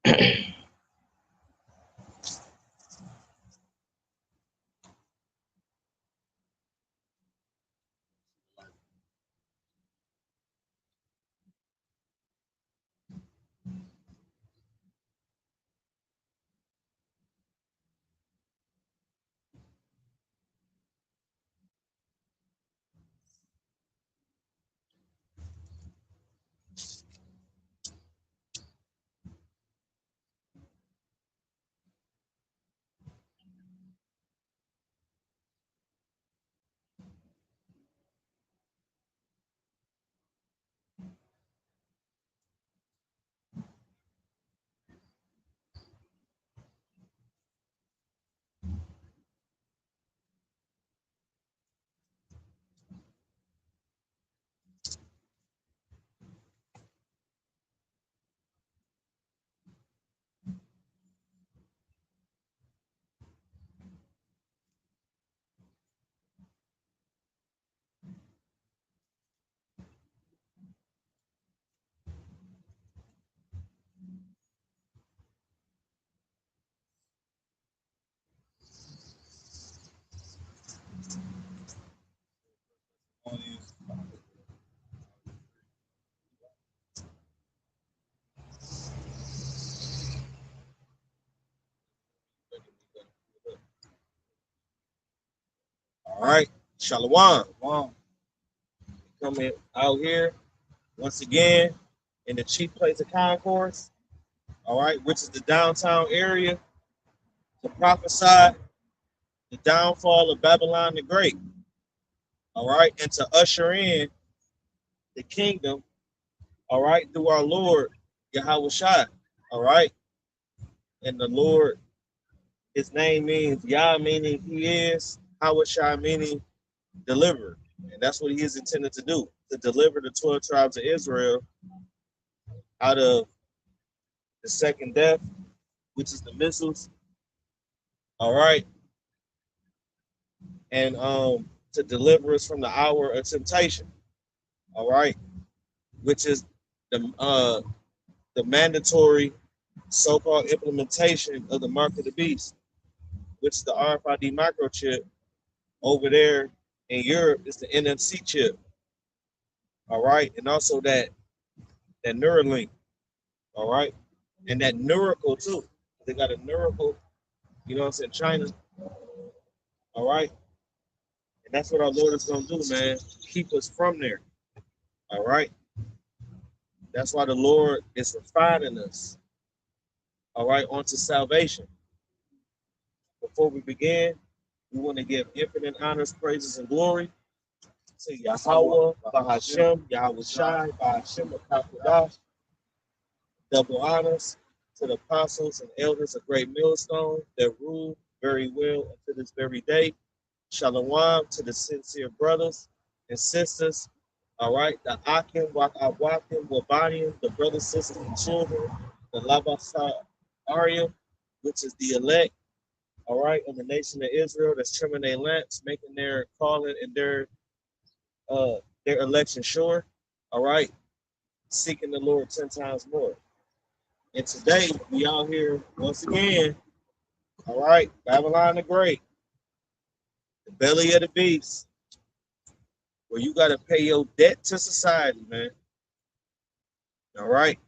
All right, Shalom. Wow. Coming out here once again in the chief place of concourse. All right, which is the downtown area to prophesy the downfall of Babylon the Great. All right, and to usher in the kingdom. All right, through our Lord Yahweh Shai. All right, and the Lord, his name means Yah, meaning he is, Yahweh Shai, meaning deliverer. And that's what he is intended to do, to deliver the 12 tribes of Israel out of the second death, which is the missiles. All right. And to deliver us from the hour of temptation. All right. Which is the mandatory so-called implementation of the mark of the beast, which is the RFID microchip. Over there in Europe is the NFC chip. All right. And also that Neuralink. All right. And that Neuracle too. They got a Neuracle, you know what I'm saying, China. All right. And that's what our Lord is going to do, man. Keep us from there. All right. That's why the Lord is refining us. All right. Onto salvation. Before we begin, we want to give infinite honors, praises, and glory to Yahweh, Bahashem, Yahweh Shai, Bahashem, Akakodah. Double honors to the apostles and elders of Great Millstone that rule very well unto this very day. Shalom to the sincere brothers and sisters. All right, the Akim, Wakawakim, Wabanium, the brothers, sisters, and children, the Labasa Arya, which is the elect, all right, of the nation of Israel that's trimming their lamps, making their calling and their election sure, all right, seeking the Lord 10 times more. And today we out here once again, all right, Babylon the Great, the belly of the beast, where you got to pay your debt to society, man. All right.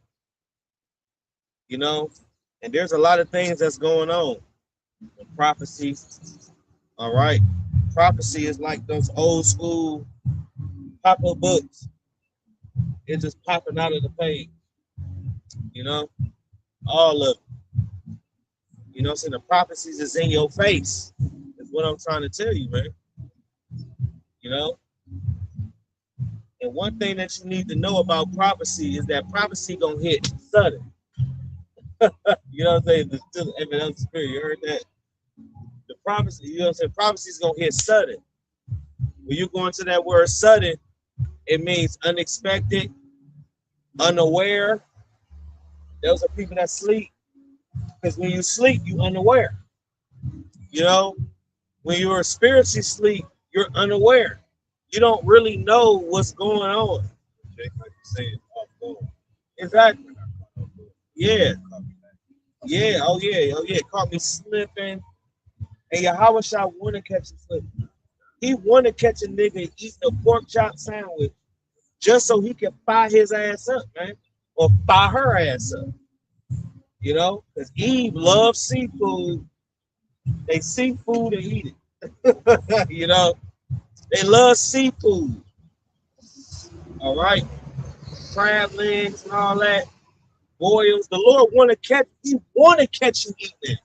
You know, and there's a lot of things that's going on. The prophecy, all right. Prophecy is like those old school pop-up books. It's just popping out of the page. You know, all of it. You know what I'm saying? The prophecies is in your face. Is what I'm trying to tell you, man. You know? And one thing that you need to know about prophecy is that prophecy gonna hit sudden. You know what I'm saying? The still evidence spirit. You heard that? The prophecy, you know what I'm saying? Prophecy is gonna hit sudden. When you go into that word sudden, it means unexpected, unaware. Those are people that sleep. Because when you sleep, you unaware. You know, when you're spiritually asleep, you're unaware. You don't really know what's going on. Exactly. Yeah. Yeah, oh yeah, oh yeah. Caught me slipping. And Yahweh Shah want to catch him slipping. He want to catch a nigga eating a pork chop sandwich just so he can fire his ass up, man. Or fire her ass up. You know? Because Eve loves seafood. They see food and eat it. You know? They love seafood. All right? Crab legs and all that. Boils. The Lord want to catch, he want to catch you eating it.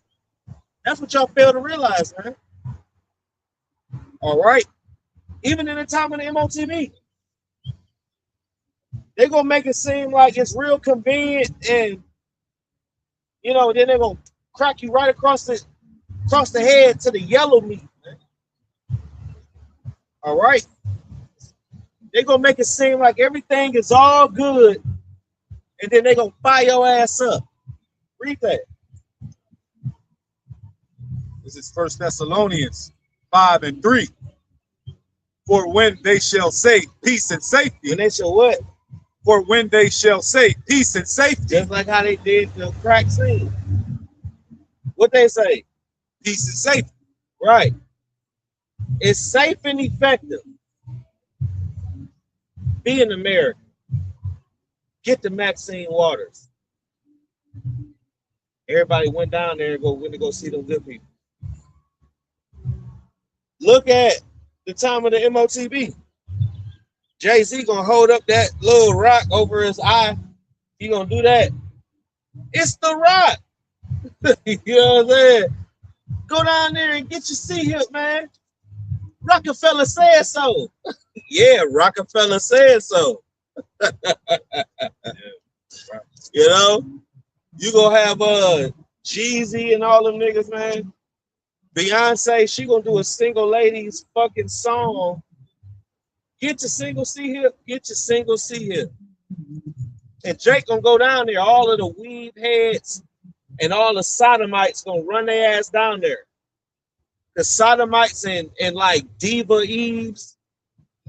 That's what y'all fail to realize, man. All right? Even in the time of the MOTV, they're going to make it seem like it's real convenient and, you know, then they're going to crack you right across the head to the yellow meat, man. All right? They're going to make it seem like everything is all good and then they're going to fire your ass up. Read that. This is 1 Thessalonians 5:3. For when they shall say peace and safety. When they shall what? For when they shall say peace and safety. Just like how they did the crack scene. What they say? Peace and safety. Right. It's safe and effective. Be an American. Get the Maxine Waters. Everybody went down there and went to go see them good people. Look at the time of the MOTB. Jay-Z gonna hold up that little rock over his eye. He gonna do that. It's the rock. You know what I'm saying? Go down there and get your C-hip, man. Rockefeller said so. Yeah, Rockefeller said so. You know? You gonna have Jeezy and all them niggas, man. Beyonce, she gonna do a single ladies fucking song. Get your single C-hip, get your single C-hip. And Jake gonna go down there. All of the weed heads and all the sodomites gonna run their ass down there. The sodomites and like diva eves,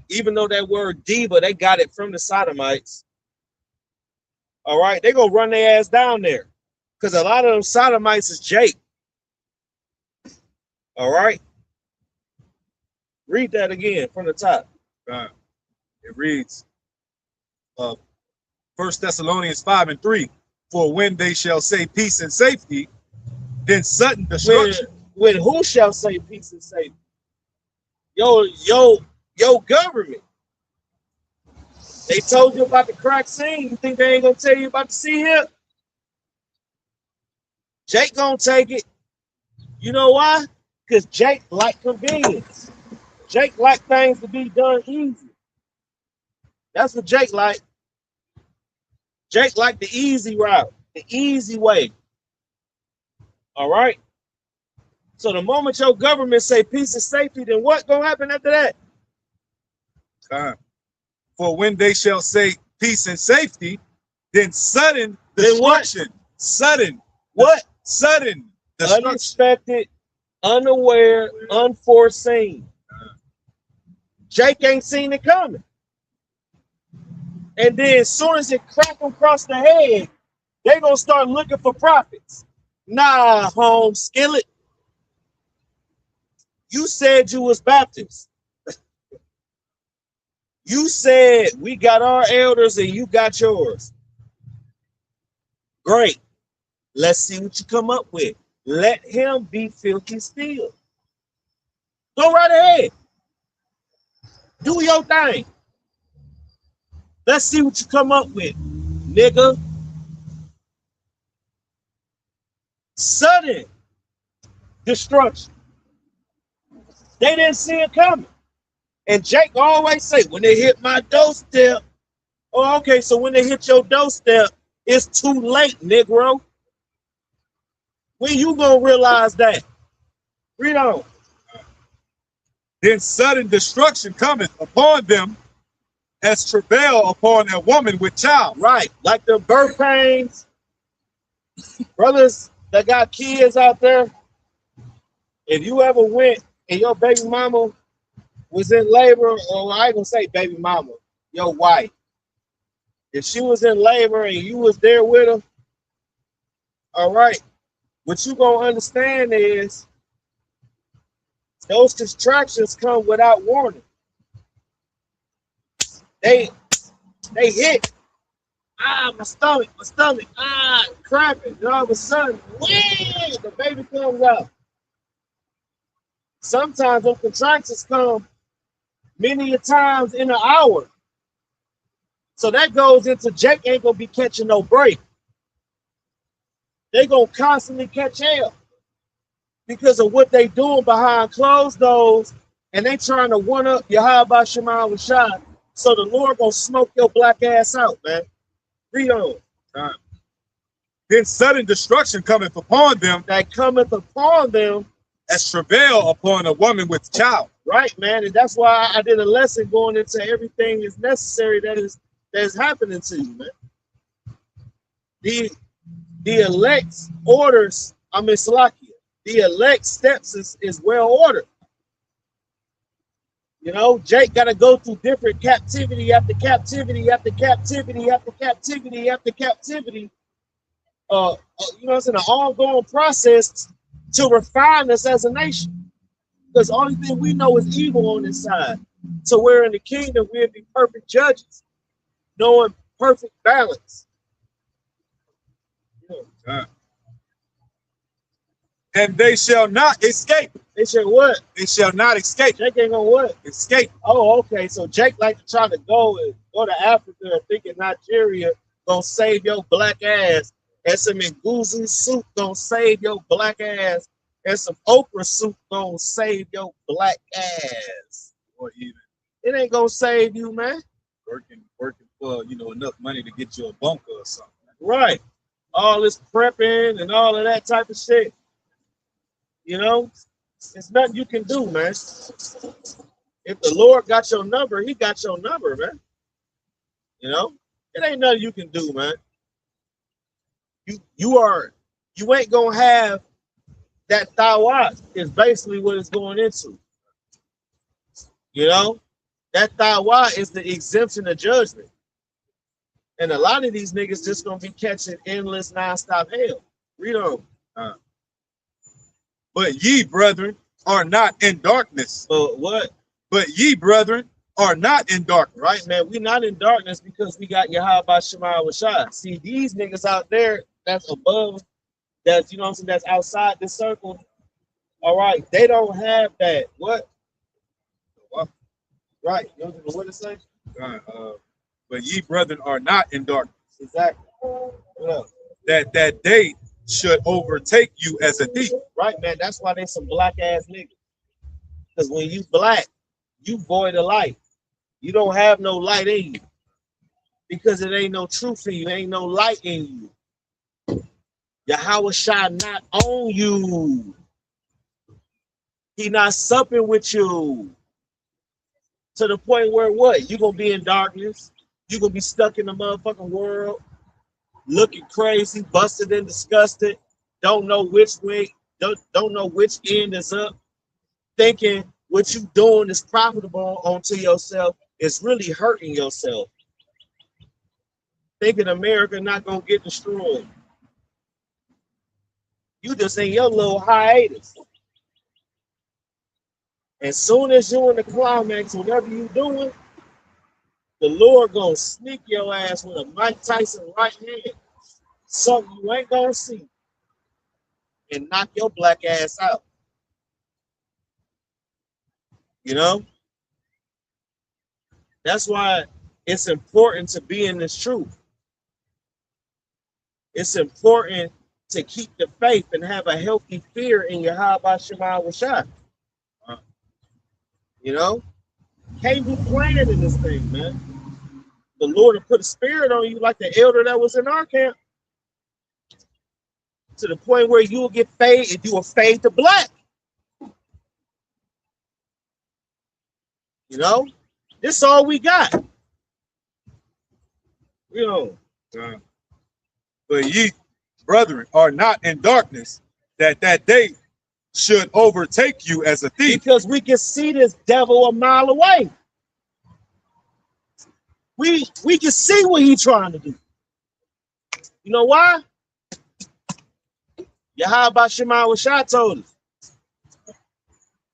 even though that word diva, they got it from the sodomites. All right, they gonna run their ass down there. Because a lot of them sodomites is Jake. All right. Read that again from the top. It reads, 1 Thessalonians 5:3. For when they shall say peace and safety, then sudden destruction. When who shall say peace and safety? Yo, government. They told you about the crack scene. You think they ain't gonna tell you about the C-hip? Jake gonna take it. You know why? Because Jake like convenience. Jake like things to be done easy. That's what Jake like. Jake like the easy route, the easy way. All right? So the moment your government say peace and safety, then what gonna happen after that? For when they shall say peace and safety, then sudden destruction. Sudden. What? Sudden destruction. Unexpected, unaware, unforeseen. Jake ain't seen it coming. And then as soon as it crack them across the head, they gonna start looking for profits. Nah, home skillet. You said you was Baptist. You said we got our elders and you got yours. Great. Let's see what you come up with. Let him be filthy still. Go right ahead. Do your thing. Let's see what you come up with, nigga. Sudden destruction. They didn't see it coming. And Jake always say, when they hit my doorstep, oh, okay, so when they hit your doorstep, it's too late, Negro. When you gonna realize that? Read on. Then sudden destruction cometh upon them as travail upon a woman with child. Right, like the birth pains. Brothers that got kids out there, if you ever went and your baby mama was in labor, or I ain't gonna say baby mama, your wife. If she was in labor and you was there with her, all right, what you gonna understand is those distractions come without warning. They hit. My stomach, cramping. And all of a sudden, whee, the baby comes out. Sometimes those contractions come many a times in an hour. So that goes into Jake ain't gonna be catching no break. They gonna constantly catch hell because of what they doing behind closed doors, and they trying to one up Yahweh Shema Rashad. So the Lord gonna smoke your black ass out, man. Read on. Then sudden destruction cometh upon them, That cometh upon them as travail upon a woman with child. right, man, and that's why I did a lesson going into everything is necessary that is happening to you, man. The elect's orders, Salakia, the elect steps is well ordered. You know, Jake got to go through different captivity after captivity after captivity after captivity after captivity. You know what I'm saying, an ongoing process to refine us as a nation. Because the only thing we know is evil on this side. So we're in the kingdom, we'll be perfect judges, knowing perfect balance. And they shall not escape. They said what? They shall not escape. Jake ain't gonna what? Escape. Oh, okay. So Jake like to try to go to Africa thinking Nigeria gonna save your black ass, and some Nguzu soup gonna save your black ass, and some okra soup gonna save your black ass. Or even it ain't gonna save you, man. Working for enough money to get you a bunker or something. Right. All this prepping and all of that type of shit. You know, it's nothing you can do, man. If the Lord got your number, he got your number, man. You know, it ain't nothing you can do, man. You ain't gonna have that thawat is basically what it's going into. You know, that thawat is the exemption of judgment. And a lot of these niggas just gonna be catching endless nonstop hell. Read on. But ye, brethren, are not in darkness. But what? But ye, brethren, are not in darkness. Right, man. We not in darkness because we got Yahweh Shema Rashad. See, these niggas out there that's above, that's, you know what I'm saying, that's outside this circle. All right, they don't have that. What? Right. You know what it say? But ye, brethren, are not in darkness. Exactly. Yeah. That day should overtake you as a thief. Right, man. That's why they some black ass niggas. Because when you black, you void of light. You don't have no light in you. Because it ain't no truth in you. Ain't no light in you. Yahweh shall not own you. He not supping with you. To the point where what? You gonna be in darkness. You gonna be stuck in the motherfucking world, looking crazy, busted and disgusted. Don't know which way. Don't know which end is up. Thinking what you doing is profitable onto yourself. It's really hurting yourself. Thinking America not gonna get destroyed. You just in your little hiatus. As soon as you're in the climax, whatever you doing, the Lord gonna sneak your ass with a Mike Tyson right hand, something you ain't gonna see, and knock your black ass out. You know? That's why it's important to be in this truth. It's important to keep the faith and have a healthy fear in your Yahweh Shema Rashad. You know? Can't be playing in this thing, man. The Lord will put a spirit on you like the elder that was in our camp. To the point where you will get fade and you will fade to black. You know? This is all we got. You know. But ye, brethren, are not in darkness, that day should overtake you as a thief. Because we can see this devil a mile away. We can see what he's trying to do. You know why? Yahweh Shema Washai told us.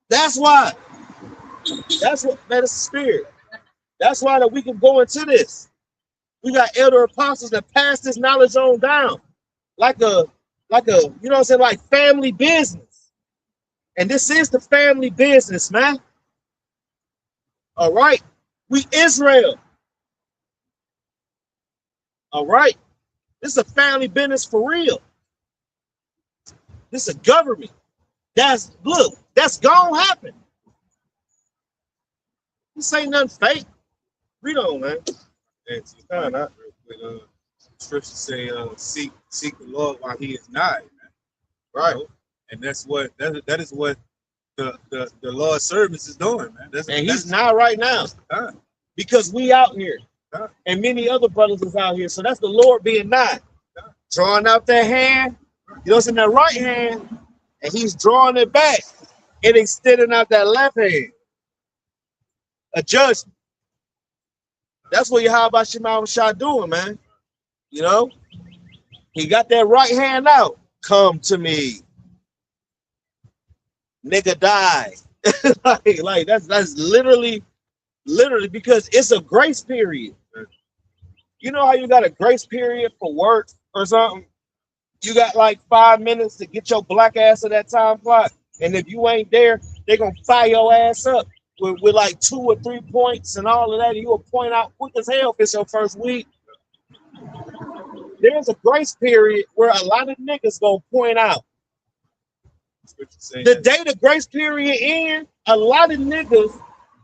That's why. That's what, man, it's the spirit. That's why that we can go into this. We got elder apostles that pass this knowledge on down. Like a, you know what I'm saying, like family business. And this is the family business, man. All right. We Israel. All right. This is a family business for real. This is a government. That's gonna happen. This ain't nothing fake. Read on, man. And to find out real quick, scripture say, seek the Lord while he is nigh, man. Right. You know? And that is what the Lord's service is doing, man. He's not right now. Because we out here. And many other brothers is out here. So that's the Lord being nigh. Drawing out that hand, you know, it's in that right hand, and he's drawing it back and extending out that left hand. A judgment. That's what Yahweh Shema Shah doing, man. You know, he got that right hand out. Come to me, nigga, die. like that's literally because it's a grace period. You know how you got a grace period for work or something? You got like 5 minutes to get your black ass to that time clock, and if you ain't there, they're gonna fire your ass up with like 2 or 3 points and all of that. And you will point out quick as hell if it's your first week. There's a grace period where a lot of niggas gonna point out. The day the grace period ends, a lot of niggas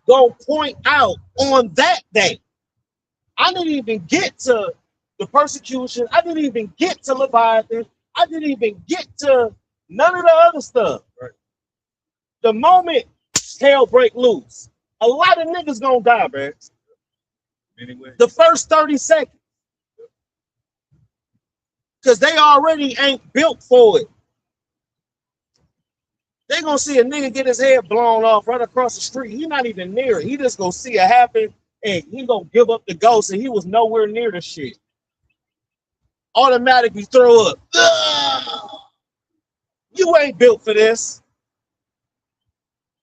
gonna point out on that day. I didn't even get to the persecution. I didn't even get to Leviathan. I didn't even get to none of the other stuff. Right. The moment hell break loose, a lot of niggas gonna die, man. Anyway. The first 30 seconds. Because they already ain't built for it. They gonna see a nigga get his head blown off right across the street. He not even near it. He just gonna see it happen and he gonna give up the ghost, and he was nowhere near the shit. Automatically throw up. Ugh! You ain't built for this.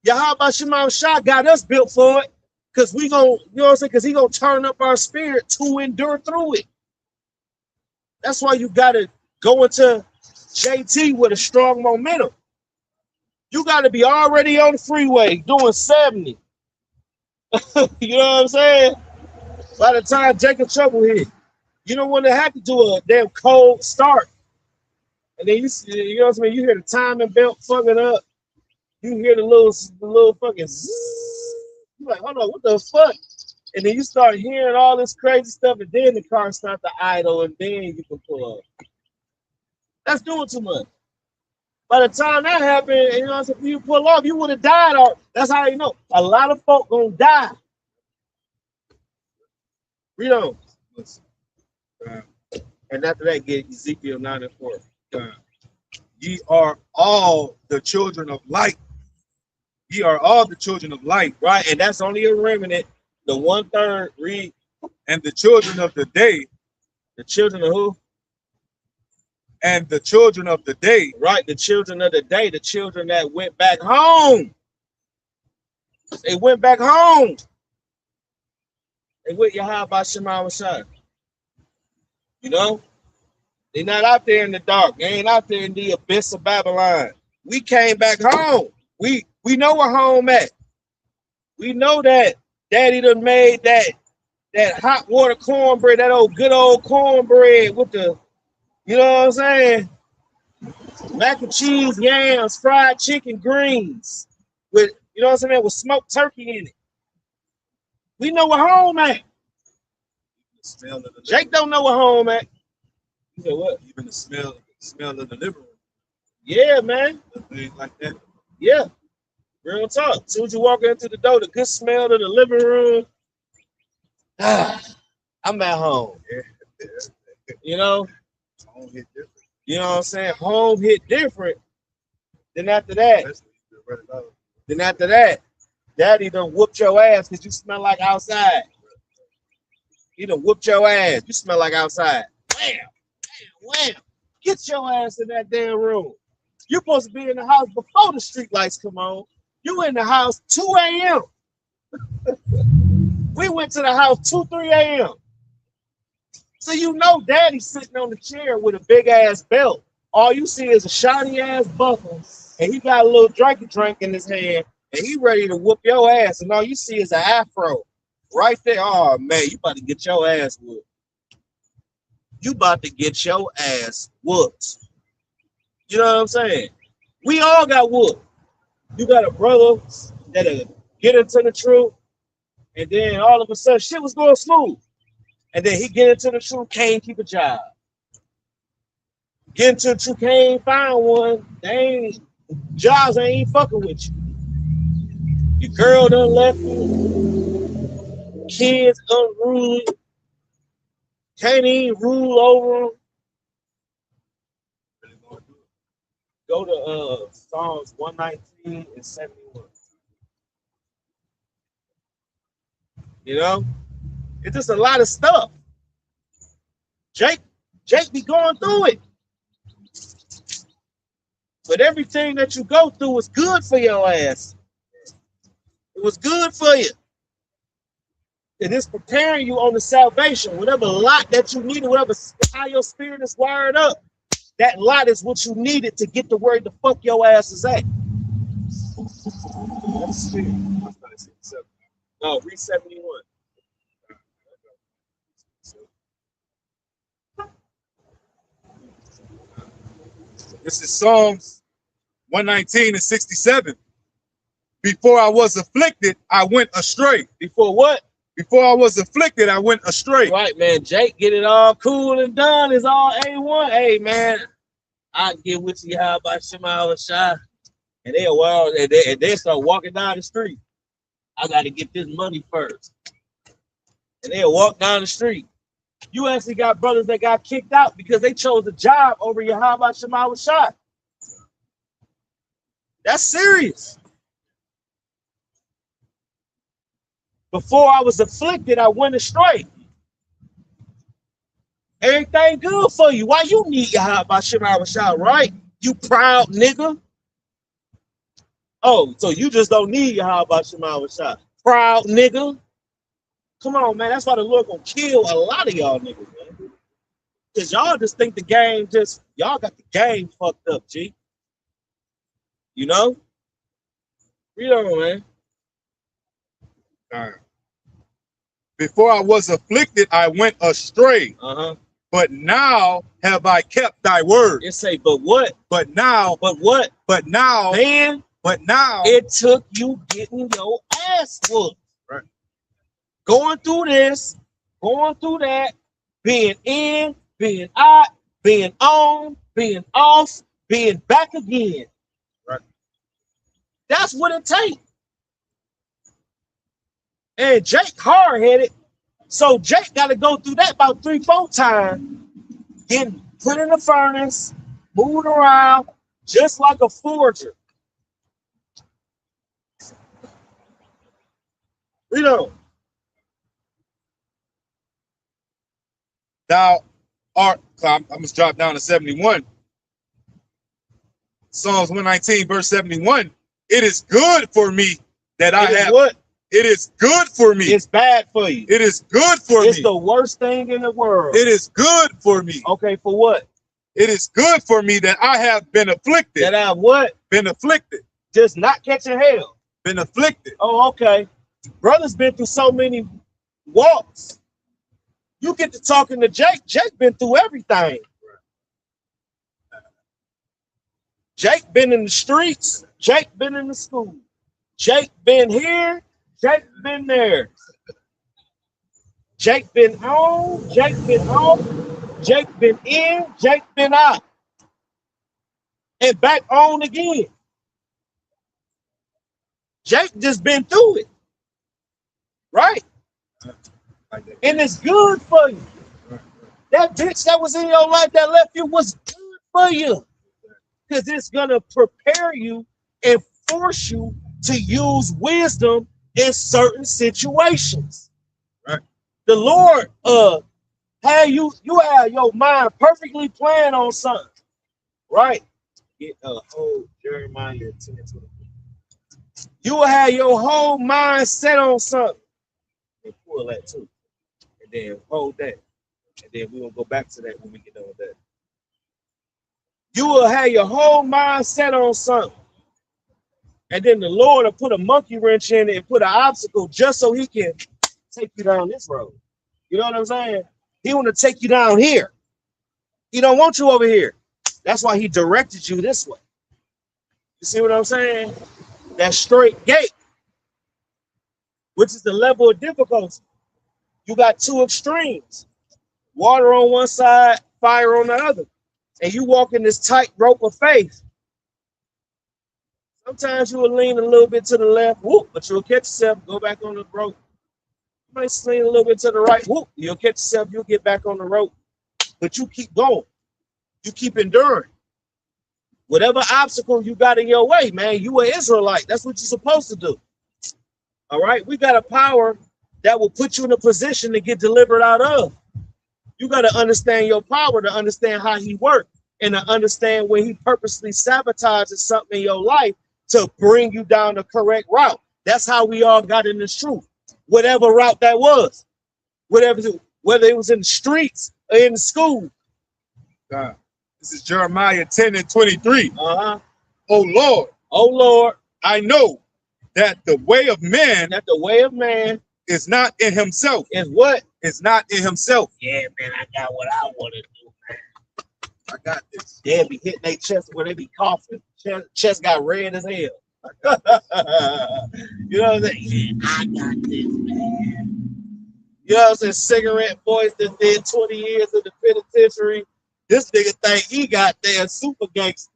Yahweh Shema Shah got us built for it. Because we gonna, you know what I'm saying? Because he gonna turn up our spirit to endure through it. That's why you gotta go into JT with a strong momentum. You gotta be already on the freeway doing 70. You know what I'm saying? By the time Jacob Trouble hit, you don't want to have to do a damn cold start. And then you know what I'm saying? You hear the timing belt fucking up. You hear the little fucking zzz. You're like, hold on, what the fuck? And then you start hearing all this crazy stuff, and then the car starts to idle, and then you can pull up. That's doing too much. By the time that happened, you know, if you pull off, you would have died. Or that's how you know. A lot of folk gonna die. Read on. And after that, get Ezekiel 9 and 4. Ye are all the children of light. Ye are all the children of light. Right, and that's only a remnant. The 1/3 read. And the children of the day. The children of who? And the children of the day. Right, the children of the day, the children that went back home. They went back home. They went Yahweh Shema Shah. You know? They're not out there in the dark. They ain't out there in the abyss of Babylon. We came back home. We know where home at. We know that Daddy done made that hot water cornbread, that old good old cornbread with the, you know what I'm saying? Mac and cheese, yams, fried chicken, greens. With, you know what I'm saying? With smoked turkey in it. We know where home at. Jake don't know where home at. You said what? Even the smell of the living room. Yeah, man. Things like that. Yeah. Real talk. As soon as you walk into the door, the good smell of the living room. I'm at home. You know? Home hit different. You know what I'm saying? Home hit different. Then after that, Daddy done whooped your ass because you smell like outside. He done whooped your ass. You smell like outside. Wham! Wham! Wham! Get your ass in that damn room. You supposed to be in the house before the street lights come on. You in the house 2 a.m. We went to the house 2, 3 a.m. So you know daddy's sitting on the chair with a big ass belt. All you see is a shiny ass buckle, and he got a little drink in his hand, and he ready to whoop your ass. And all you see is an afro right there. Oh man, you about to get your ass whooped. You about to get your ass whooped. You know what I'm saying? We all got whooped. You got a brother that'll get into the truth, and then all of a sudden shit was going smooth. And then he get into the truth, can't keep a job. Get into the truth, can't find one. Jobs ain't fucking with you. Your girl done left you. Kids unruly. Can't even rule over them. Go to Psalms 119 and 71. You know? It's just a lot of stuff. Jake be going through it. But everything that you go through is good for your ass. It was good for you. It is preparing you on the salvation. Whatever lot that you needed, whatever how your spirit is wired up, that lot is what you needed to get to where the fuck your ass is at. That's spirit. No, read 71. This is Psalms 119 and 67. Before I was afflicted, I went astray. Before what? Before I was afflicted, I went astray. Right, man. Jake, get it all cool and done. It's all A1. Hey, man, I get with you. How about Shema Shah? And they start walking down the street. I got to get this money first. And they'll walk down the street. You actually got brothers that got kicked out because they chose a job over your how about Shema Shah. That's serious. Before I was afflicted, I went astray. Everything good for you. Why you need your how about Shema Shah, right? You proud nigga. Oh, so you just don't need your how about Shema Shah. Proud nigga. Come on, man. That's why the Lord gonna kill a lot of y'all niggas, man. Because y'all just think the game y'all got the game fucked up, G. You know? Read on, man. All right. Before I was afflicted, I went astray. But now have I kept thy word. It say, but what? But now. But what? But now. Man. But now. It took you getting your ass whooped. Right. Going through this, going through that, being in, being out, being on, being off, being back again. Right. That's what it takes. And Jake hard-headed, so Jake got to go through that about 3-4 times, getting put in the furnace, moving around, just like a forger. You know. Thou art, I'm going to drop down to 71. Psalms 119, verse 71. It is good for me that I have. What? It is good for me. It's bad for you. It is good for me. It's the worst thing in the world. It is good for me. Okay, for what? It is good for me that I have been afflicted. That I what? Been afflicted. Just not catching hell. Been afflicted. Oh, okay. Brother's been through so many walks. You get to talking to Jake. Jake been through everything. Jake been in the streets. Jake been in the school. Jake been here. Jake been there. Jake been on. Jake been off. Jake been in. Jake been out. And back on again. Jake just been through it. Right? And it's good for you. That bitch that was in your life that left you was good for you. Because it's going to prepare you and force you to use wisdom in certain situations. Right. The Lord had you have your mind perfectly planned on something. Right? Get a whole Jeremiah 10:23. You will have your whole mind set on something. And pull that too. And then hold that. And then we will go back to that when we get done with that. You will have your whole mind set on something. And then the Lord will put a monkey wrench in it and put an obstacle just so he can take you down this road. You know what I'm saying? He want to take you down here. He don't want you over here. That's why he directed you this way. You see what I'm saying? That straight gate, which is the level of difficulty. You got two extremes. Water on one side, fire on the other. And you walk in this tight rope of faith. Sometimes you will lean a little bit to the left, whoop, but you'll catch yourself, go back on the rope. You might lean a little bit to the right, whoop, you'll catch yourself, you'll get back on the rope. But you keep going. You keep enduring. Whatever obstacle you got in your way, man, you an Israelite. That's what you're supposed to do. All right? We got a power that will put you in a position to get delivered out of. You got to understand your power to understand how he works and to understand when he purposely sabotages something in your life to bring you down the correct route. That's how we all got in this truth. Whatever route that was, whether it was in the streets or in the school. This is Jeremiah 10:23. Uh-huh. Oh Lord, I know that the way of man is not in himself. Is what? It's not in himself. Yeah, man, I got what I want to do, man. I got this. They'll be hitting their chest where they be coughing. Chest got red as hell. You know what I'm saying? Yeah, I got this, man. You know what I'm saying? Cigarette boys that did 20 years in the penitentiary. This nigga think he got damn super gangster.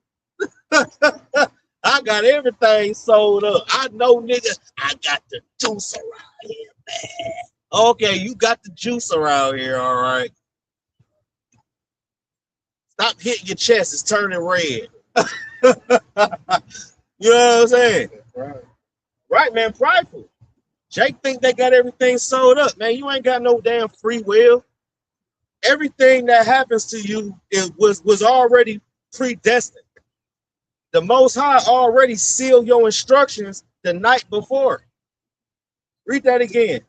I got everything sold up. I know, nigga, I got the juice around here, man. Okay, you got the juice around here, all right. Stop hitting your chest. It's turning red. You know what I'm saying? Right, man, prideful. Jake think they got everything sold up, man. You ain't got no damn free will. Everything that happens to you was already predestined. The Most High already sealed your instructions the night before. Read that again.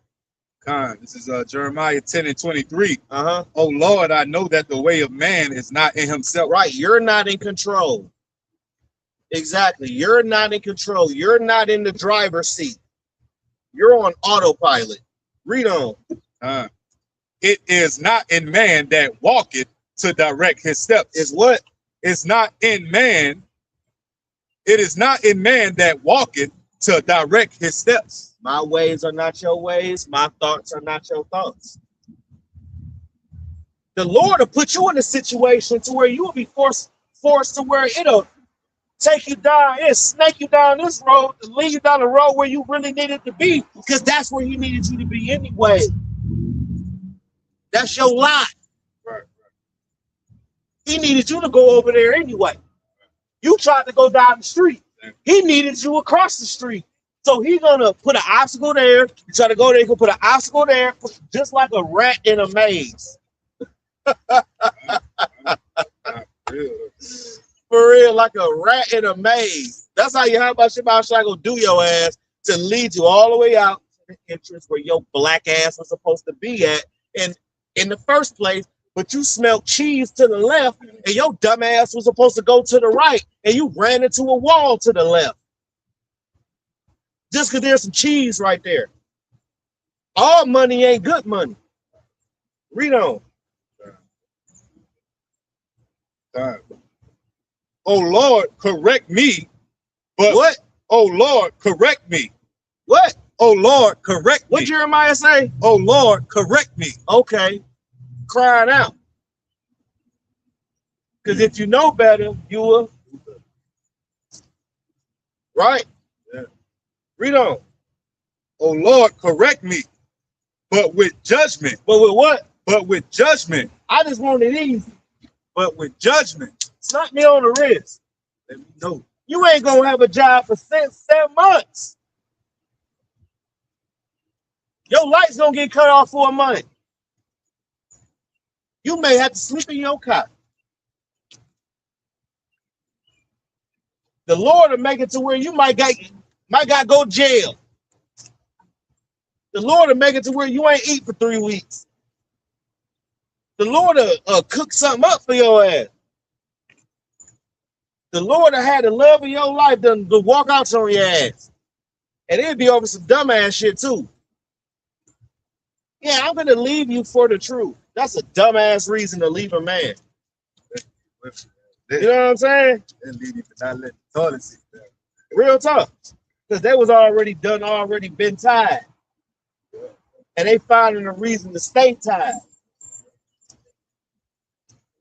This is Jeremiah 10:23. Uh-huh. Oh Lord, I know that the way of man is not in himself. Right, you're not in control. Exactly, you're not in control. You're not in the driver's seat. You're on autopilot. Read on. It is not in man that walketh to direct his steps. Is what? It's not in man. It is not in man that walketh to direct his steps. My ways are not your ways. My thoughts are not your thoughts. The Lord will put you in a situation to where you will be forced to where it'll take you down and snake you down this road to lead you down the road where you really needed to be, because that's where he needed you to be anyway. That's your lot. Right. He needed you to go over there anyway. You tried to go down the street. He needed you across the street. So he's gonna put an obstacle there. You try to go there, he can put an obstacle there, just like a rat in a maze. For real, like a rat in a maze. That's how about Shabbat Shai gonna do your ass to lead you all the way out to the entrance where your black ass was supposed to be at. And in the first place, but you smelled cheese to the left, and your dumb ass was supposed to go to the right, and you ran into a wall to the left. Just because there's some cheese right there. All money ain't good money. Read on. Oh Lord, correct me. But what? Oh Lord, correct me. What? Oh Lord, correct me. What Jeremiah say? Oh Lord, correct me. Okay. Crying out. Because if you know better, you will. Right? Yeah. Read on. Oh Lord, correct me. But with judgment. But with what? But with judgment. I just want it easy. But with judgment. Slap me on the wrist. Let me know. You ain't gonna have a job for 7 months. Your lights gonna get cut off for a month. You may have to sleep in your car. The Lord will make it to where you might got go to jail. The Lord will make it to where you ain't eat for 3 weeks. The Lord will cook something up for your ass. The Lord will have the love of your life to walk out on your ass. And it'll be over some dumbass shit too. Yeah, I'm gonna leave you for the truth. That's a dumbass reason to leave a man. You know what I'm saying? And leave you for not letting the toilet seat down. Real talk. Because they was already been tied. And they finding a reason to stay tied.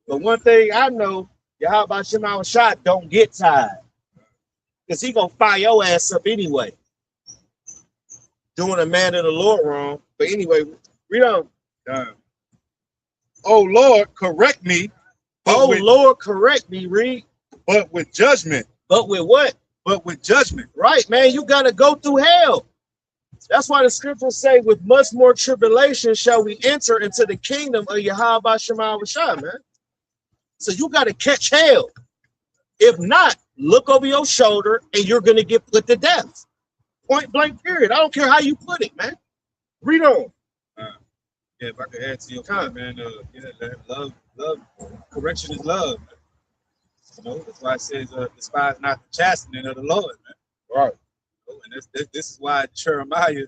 But one thing I know, Yahweh Shema Shot don't get tied. Because he gonna fire your ass up anyway. Doing a man of the Lord wrong. But anyway, read on. Oh Lord, correct me. Lord, correct me, read. But with judgment. But with what? But with judgment. Right, man. You gotta go through hell. That's why the scriptures say, with much more tribulation shall we enter into the kingdom of Yahweh Shema Shah, man. So you gotta catch hell. If not, look over your shoulder and you're gonna get put to death. Point blank, period. I don't care how you put it, man. Read on. Yeah, if I could add to your comment, man, love, correction is love. Man. You know, that's why it says, despise not the chastening of the Lord, man. Right. You know, and this is why Jeremiah,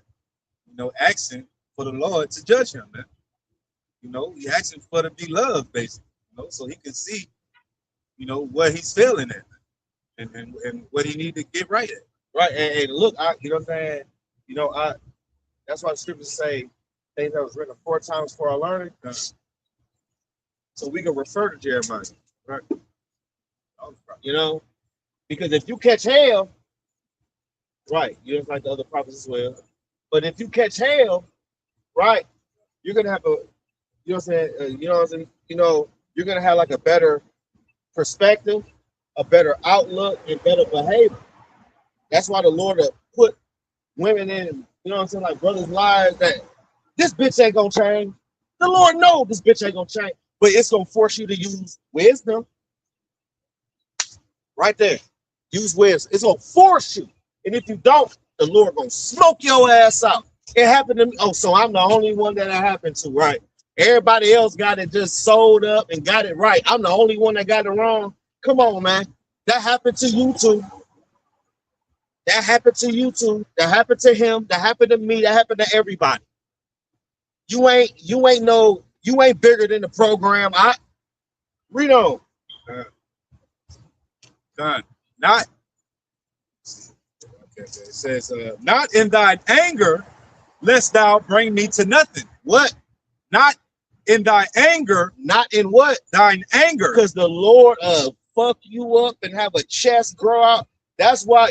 asking for the Lord to judge him, man. You know, he asking for to be loved, basically. You know, so he can see, what he's failing at, and what he need to get right at. Right, and look, you know what I'm saying? That's why the scriptures say things that was written 4 times for our learning. So we can refer to Jeremiah. Right. Because if you catch hell, right, you're like the other prophets as well. But if you catch hell, right, you're gonna have you're gonna have like a better perspective, a better outlook, and better behavior. That's why the Lord put women in, like brothers' lives that this bitch ain't gonna change. The Lord knows this bitch ain't gonna change, but it's gonna force you to use wisdom. Right there. Use wisdom. It's gonna force you. And if you don't, the Lord gonna smoke your ass out. It happened to me. Oh, so I'm the only one that it happened to, right? Everybody else got it just sold up and got it right. I'm the only one that got it wrong. Come on, man. That happened to you too. That happened to you too. That happened to him. That happened to me. That happened to everybody. You ain't bigger than the program. Read on. Not. Okay, it says, not in thine anger, lest thou bring me to nothing. What? Not in thy anger. Not in what? Thine anger. Because the Lord fuck you up and have a chest grow out. That's why,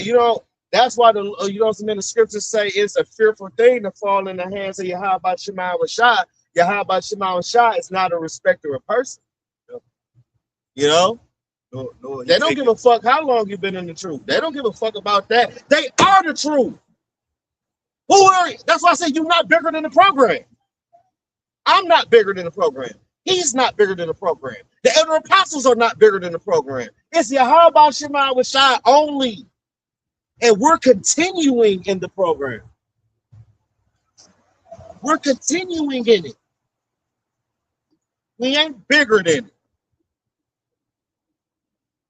that's why the scriptures say it's a fearful thing to fall in the hands of Yahweh Shema Shah. Yahweh Shema Shah is not a respecter of person. No, they don't give a fuck how long you've been in the truth. They don't give a fuck about that. They are the truth. Who are you? That's why I say you're not bigger than the program. I'm not bigger than the program. He's not bigger than the program. The other apostles are not bigger than the program. It's Yahweh Shema Shah only. And we're continuing in the program. We're continuing in it. We ain't bigger than it.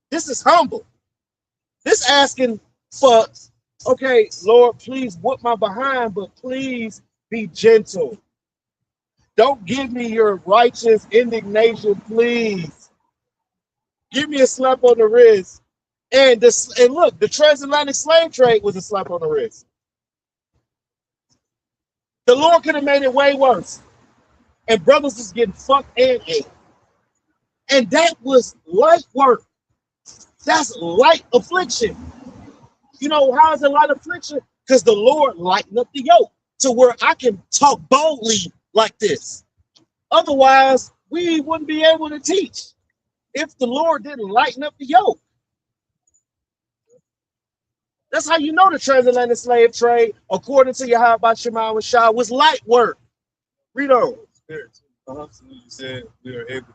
This is humble. This asking for, okay, Lord, please whip my behind, but please be gentle. Don't give me your righteous indignation, please. Give me a slap on the wrist. And look, the transatlantic slave trade was a slap on the wrist. The Lord could have made it way worse. And brothers was getting fucked and ate. And that was light work. That's light affliction. How is it light affliction? Because the Lord lightened up the yoke to where I can talk boldly like this. Otherwise, we wouldn't be able to teach if the Lord didn't lighten up the yoke. That's how you know the transatlantic slave trade, according to Yahweh Shema Shah, was light work. Read on. You said we are able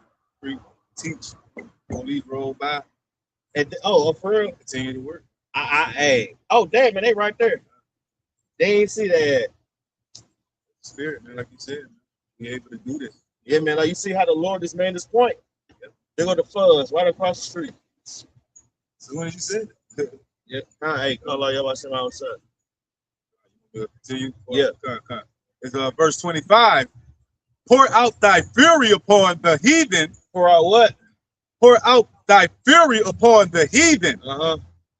to teach. Don't leave roll by. And for real, continue to work. Hey, oh damn man, they right there. They ain't see that. Spirit, man, like you said, man. Be able to do this. Yeah, man. Like you see how the Lord just made this point. They go to Fuzz right across the street. So when you said it, Yeah. Hey, call all y'all about some outside. continue. Yeah. It's verse 25. Pour out thy fury upon the heathen. Pour out what? Pour out thy fury upon the heathen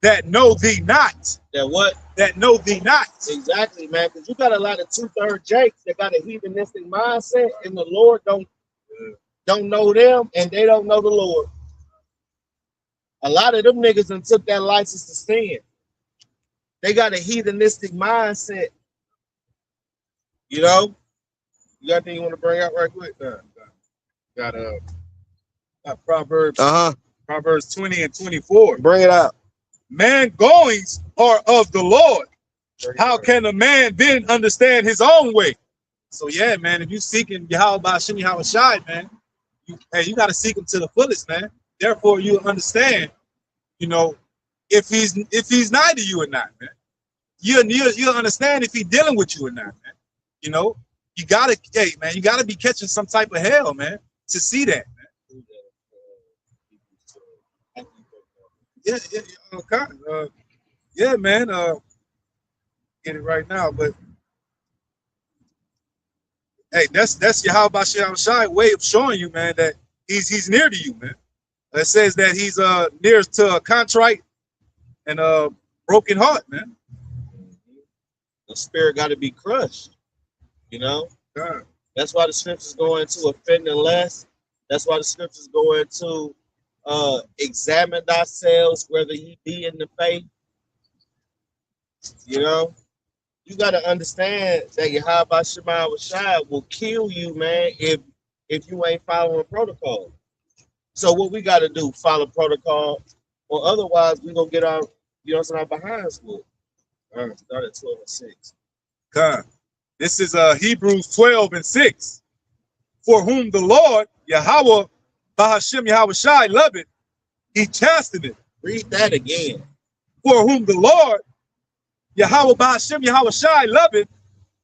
that know thee not. That what? That know thee not. Exactly, man. Because you got a lot of 2/3 Jakes that got a heathenistic mindset, and the Lord don't know them, and they don't know the Lord. A lot of them niggas done took that license to sin. They got a heathenistic mindset. You know? You got anything you want to bring out right quick? Got Proverbs. Proverbs 20 and 24. Bring it out. Man goings are of the Lord. How can a man then understand his own way? So yeah, man, if you seeking Yahweh Shem Yahweh Shai, man, you got to seek him to the fullest, man. Therefore, you understand, you know, if he's nigh to you or not, man. You'll understand if he's dealing with you or not, man. You know, you gotta be catching some type of hell, man, to see that, man. Yeah, okay. Yeah, man. Get it right now, but hey, that's Yahweh Shai way of showing you, man, that he's near to you, man. It says that he's near to a contrite and a broken heart, man. The spirit got to be crushed, you know. God. That's why the scriptures go into offending less. That's why the scriptures go into examine ourselves whether ye be in the faith. You know, you got to understand that Yahweh Shema Shai will kill you, man, if you ain't following protocol. So what we got to do, follow protocol, or otherwise we gonna get our, you know, our behinds with. Start at 12 and 6. God. This is Hebrews 12 and 6. For whom the Lord Yahweh Bahashem Yahweh Shai loveth, he chasteneth. Read that again. For whom the Lord Yahweh Bahashem Yahweh Shai loveth,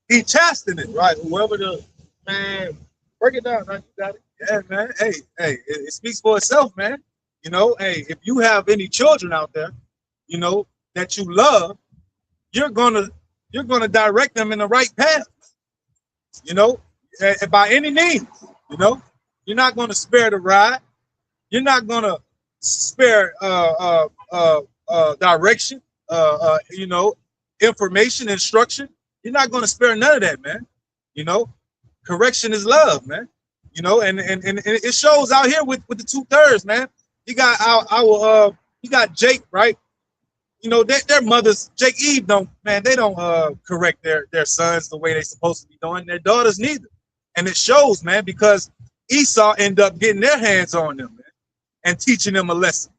he chasteneth. Right. Whoever the man, break it down. Right? You got it. Yeah, man. Hey, it speaks for itself, man. You know, hey, if you have any children out there, you know, that you love, you're gonna direct them in the right path. You know, by any means. You know, you're not gonna spare the ride. You're not gonna spare direction. You know, information, instruction. You're not gonna spare none of that, man. You know, correction is love, man. You know, and it shows out here with the 2/3, man. You got you got Jake, right? You know, their mothers, Jake Eve don't correct their sons the way they're supposed to be doing, their daughters neither. And it shows, man, because Esau ended up getting their hands on them, man, and teaching them a lesson.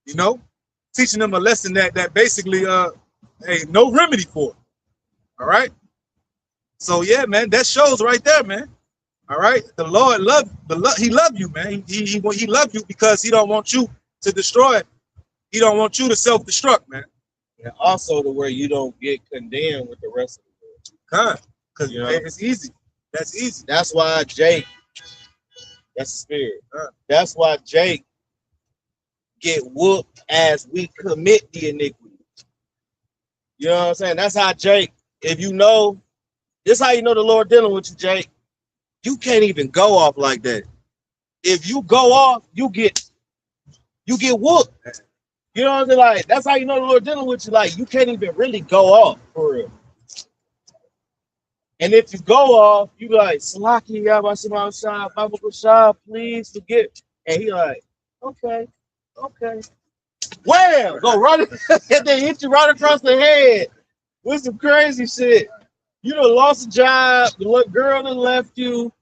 You know, teaching them a lesson that basically ain't no remedy for it. All right. So yeah, man, that shows right there, man. All right, the Lord he loved you, man. He loved you because he don't want you to destroy it. He don't want you to self-destruct, man. And also to where you don't get condemned with the rest of the world. Because you know, it's easy. That's easy. That's why Jake, that's the spirit. That's why Jake get whooped as we commit the iniquity. You know what I'm saying? That's how Jake, if you know, this how you know the Lord dealing with you, Jake. You can't even go off like that. If you go off, you get whooped. You know what I'm saying? Like, that's how you know the Lord dealing with you. Like, you can't even really go off for real. And if you go off, you be like, Salaki, Yabashima Shah, Bible Shah, please forgive. And he like, okay. Wham! Go right and then hit you right across the head with some crazy shit. You done lost a job, the girl done left you,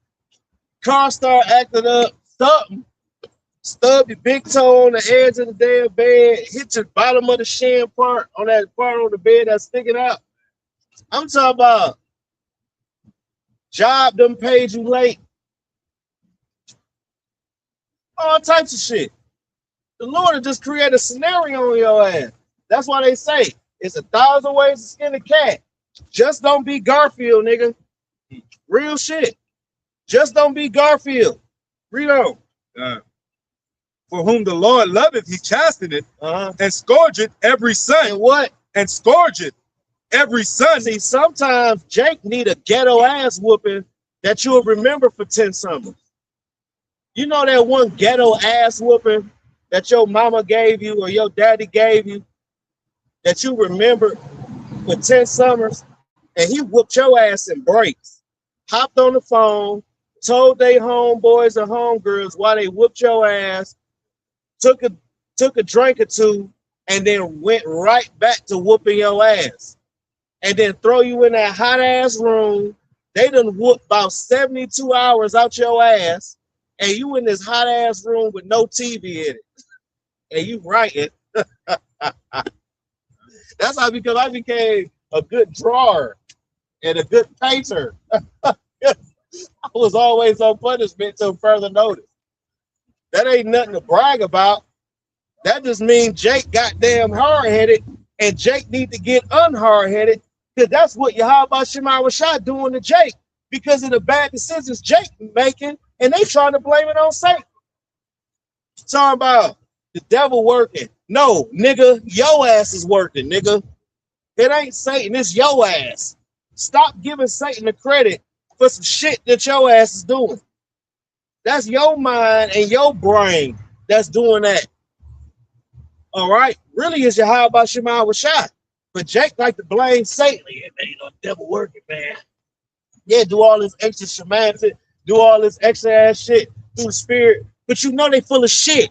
car start acting up, something. Stub your big toe on the edge of the damn bed, hit your bottom of the shin part on that part on the bed that's sticking out. I'm talking about job done paid you late. All types of shit. The Lord will just create a scenario on your ass That's why they say it's 1,000 ways to skin a cat. Just don't be Garfield, nigga. Real shit. Just don't be Garfield. Read on. For whom the Lord loveth, he chasteneth, and scourgeth every son. And what? And scourgeth every son. See, sometimes Jake need a ghetto ass whooping that you'll remember for 10 summers. You know that one ghetto ass whooping that your mama gave you or your daddy gave you that you remember for 10 summers, and he whooped your ass in breaks. Hopped on the phone, told they homeboys and homegirls why they whooped your ass, took a drink or two, and then went right back to whooping your ass. And then throw you in that hot ass room. They done whooped about 72 hours out your ass, and you in this hot ass room with no TV in it. And you writing. That's how I became a good drawer and a good painter. I was always on punishment till further notice. That ain't nothing to brag about. That just means Jake goddamn hard-headed, and Jake need to get unhard-headed, because that's what Yahweh Shema Rashad doing to Jake because of the bad decisions Jake making, and they trying to blame it on Satan. Talking about the devil working. No, nigga, your ass is working, nigga. It ain't Satan, it's your ass. Stop giving Satan the credit for some shit that your ass is doing. That's your mind and your brain that's doing that. All right? Really, it's Yahweh Shema Rashad. But Jake like to blame Satan. Yeah, man, you know, the devil working, man. Yeah, do all this extra shamanic, do all this extra ass shit through the spirit. But you know they full of shit.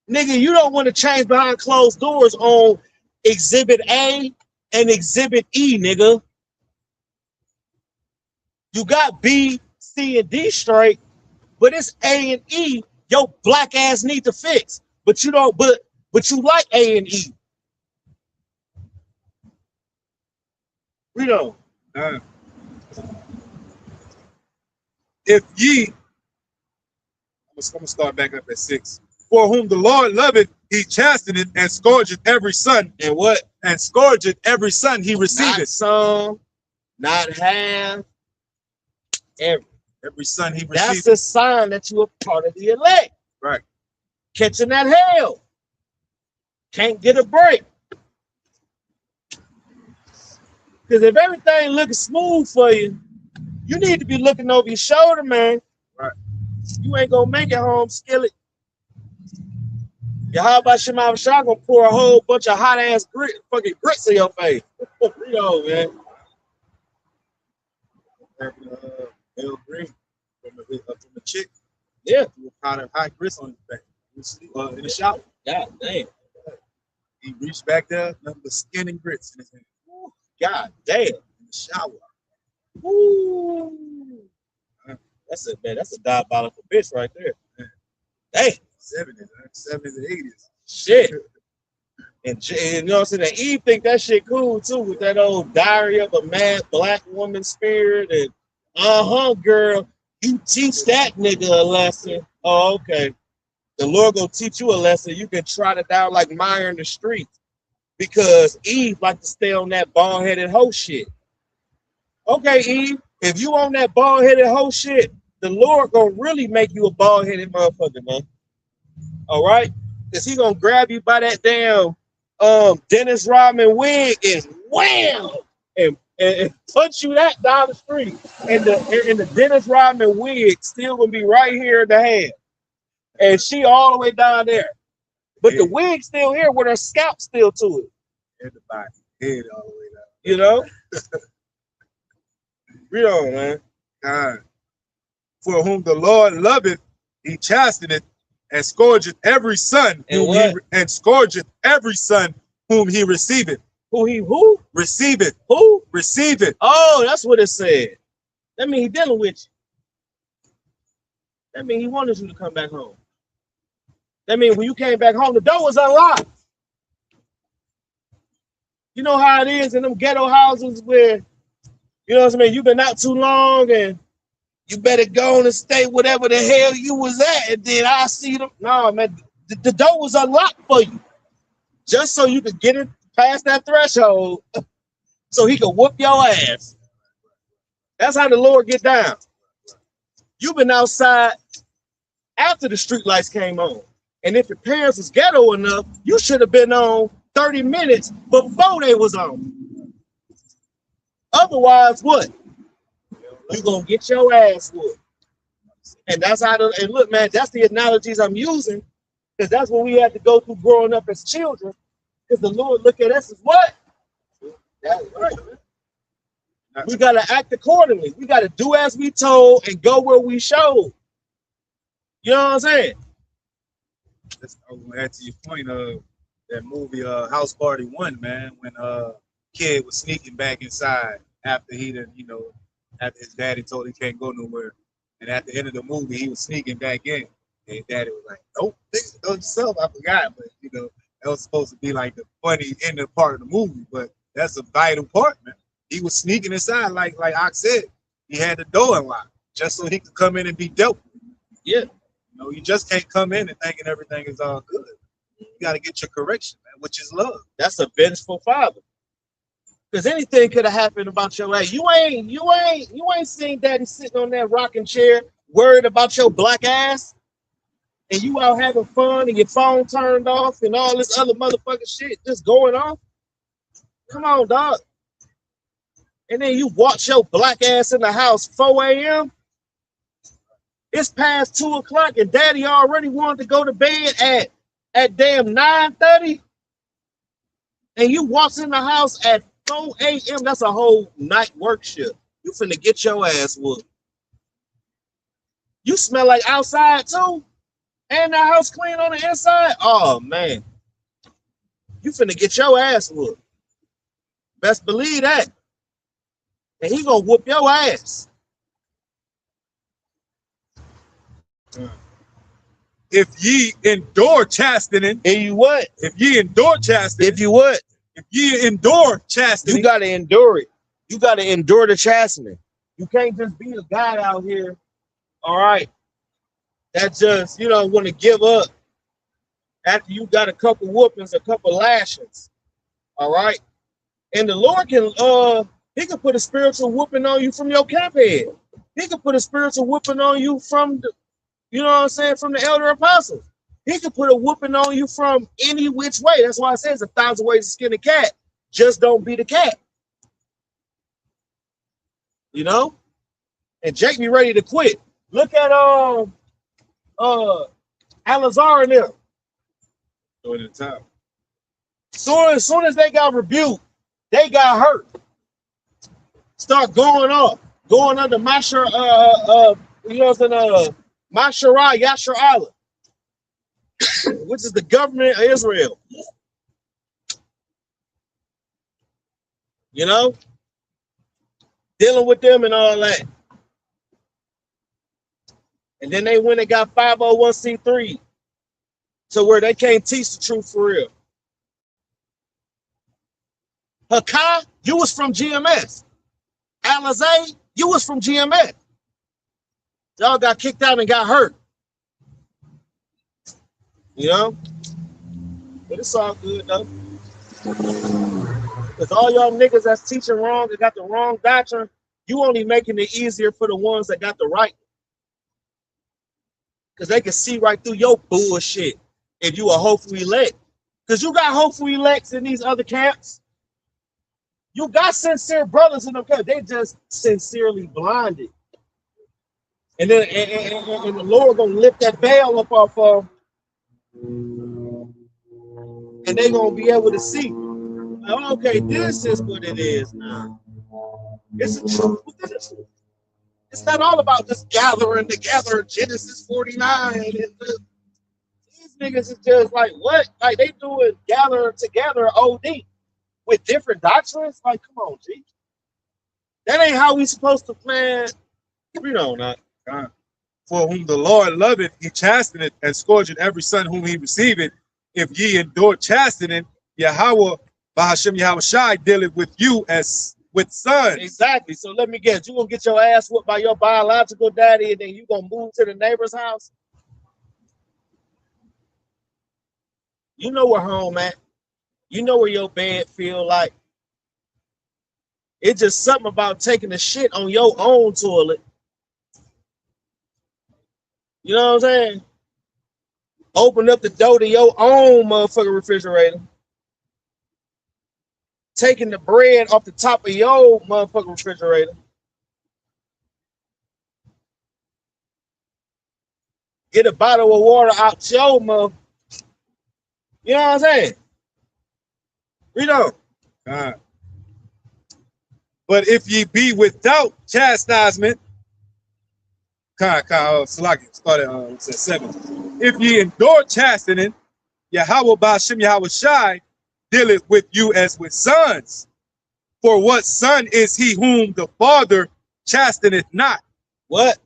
Nigga, you don't want to change behind closed doors on Exhibit A and Exhibit E, nigga. You got B, C, and D straight, but it's A and E your black ass need to fix. But you don't, but you like A and E. Read on. If ye, I'm gonna start back up at 6. For whom the Lord loveth, he chasteneth and scourgeth every son. And what? And scourgeth every son he receiveth. Not some, not half, every son he receiveth. That's a sign that you are part of the elect. Right. Catching that hell. Can't get a break. Because if everything looks smooth for you, you need to be looking over your shoulder, man. Right. You ain't gonna make it home, skillet. Yahweh Shema Rashad gonna pour a whole bunch of hot ass fucking grits in your face. Read on, man. L Green from the chick. Yeah. He a pot of hot grits on his back. In the shower. God damn. He reached back there, nothing but skin and grits in his hand. God damn. In the shower. Woo. That's it, man. That's a diabolical bitch right there. Damn. 70s and 80s. Shit. And you know what I'm saying? And Eve think that shit cool too, with that old diary of a mad black woman spirit. And girl, you teach that nigga a lesson. Oh, okay. The Lord gonna teach you a lesson. You can trot it down like mire in the streets. Because Eve like to stay on that bald-headed hoe shit. Okay, Eve, if you on that bald-headed hoe shit, the Lord gonna really make you a bald-headed motherfucker, man. All right? Because he gonna grab you by that damn Dennis Rodman wig and wham! And punch you that down the street. And the Dennis Rodman wig still gonna be right here in the hand. And she all the way down there. But the wig still here with her scalp still to it. And the body, head all the way down. You know? Read on, man. God. For whom the Lord loveth, he chasteneth and scourgeth every son and scourgeth every son whom he receiveth. Who? Receiveth. Who? Receiveth. Oh, that's what it said. That means he dealing with you. That means he wanted you to come back home. That means when you came back home, the door was unlocked. You know how it is in them ghetto houses where, you know what I mean, you've been out too long and you better go on and stay whatever the hell you was at, and then I see them. No, man, the door was unlocked for you. just so you could get it past that threshold so he could whoop your ass. That's how the Lord get down. You've been outside after the street lights came on. And if your parents was ghetto enough, you should have been on 30 minutes before they was on. Otherwise, what? You gonna get your ass whooped. And that's how and look, man, that's the analogies I'm using, because that's what we had to go through growing up as children. Because the Lord look at us as what? That's right, man. We gotta act accordingly. We gotta do as we told and go where we showed. You know what I'm saying? I was gonna add to your point of that movie House Party 1, man, when kid was sneaking back inside after he done, after his daddy told he can't go nowhere. And at the end of the movie, he was sneaking back in. And daddy was like, nope, nigga, go yourself. I forgot. But that was supposed to be like the funny end of part of the movie. But that's a vital part, man. He was sneaking inside, like Ox said. He had the door unlocked just so he could come in and be dealt with. Yeah. You just can't come in and thinking everything is all good. You got to get your correction, man, which is love. That's a vengeful father. Because anything could have happened about your ass. You ain't seen daddy sitting on that rocking chair worried about your black ass, and you out having fun and your phone turned off and all this other motherfucking shit just going on. Come on, dog. And then you watch your black ass in the house 4 a.m. It's past 2 o'clock and daddy already wanted to go to bed at damn 9:30. And you walk in the house at 4 a.m. That's a whole night work shift. You finna get your ass whooped. You smell like outside too? And the house clean on the inside? Oh, man. You finna get your ass whooped. Best believe that. And he gonna whoop your ass. If ye endure chastening. If you what? If ye endure chastening. If you what? If ye endure chastening. You gotta endure it. You gotta endure the chastening. You can't just be a guy out here, all right, that just, want to give up after you got a couple whoopings, a couple lashings, all right? And the Lord he can put a spiritual whooping on you from your camp head. He can put a spiritual whooping on you from from the elder apostles. He can put a whooping on you from any which way. That's why it says 1,000 ways to skin a cat. Just don't be the cat. And Jake be ready to quit. Look at Alazar and them. Going to the top. As soon as they got rebuked, they got hurt. Start going off, going under Mashar, Mashara Yashar Allah, which is the government of Israel. Dealing with them and all that. And then they went and got 501c3 to where they can't teach the truth for real. Hakai, you was from GMS. Alizé, you was from GMS. Y'all got kicked out and got hurt. But it's all good though. Because all y'all niggas that's teaching wrong and got the wrong doctrine, you only making it easier for the ones that got the right. Because they can see right through your bullshit if you a hopeful elect. Because you got hopeful elects in these other camps. You got sincere brothers in them camps. They just sincerely blinded. And then and the Lord gonna lift that veil up off of them. And they gonna be able to see. Okay, this is what it is now. It's a truth within the truth. It's not all about just gathering together Genesis 49. And these niggas is just like, what? Like they doing gathering together OD with different doctrines? Like, come on, G. That ain't how we supposed to plan. Not. For whom the Lord loveth, he chasteneth and scourgeth every son whom he receiveth. If ye endure chastening, Yahweh, Bahashem Yahweh Shai, dealeth with you as with sons. Exactly. So let me guess, you gonna get your ass whooped by your biological daddy and then you gonna move to the neighbor's house? You know where home at. You know where your bed feel like. It's just something about taking a shit on your own toilet. You know what I'm saying? Open up the door to your own motherfucking refrigerator. Taking the bread off the top of your motherfucking refrigerator. Get a bottle of water out your mother. You know what I'm saying? Read on. But if ye be without chastisement, Salaki, start at 7. If ye endure chastening, Yahweh Ba'ashem Yahweh Shai dealeth with you as with sons. For what son is he whom the father chasteneth not? What?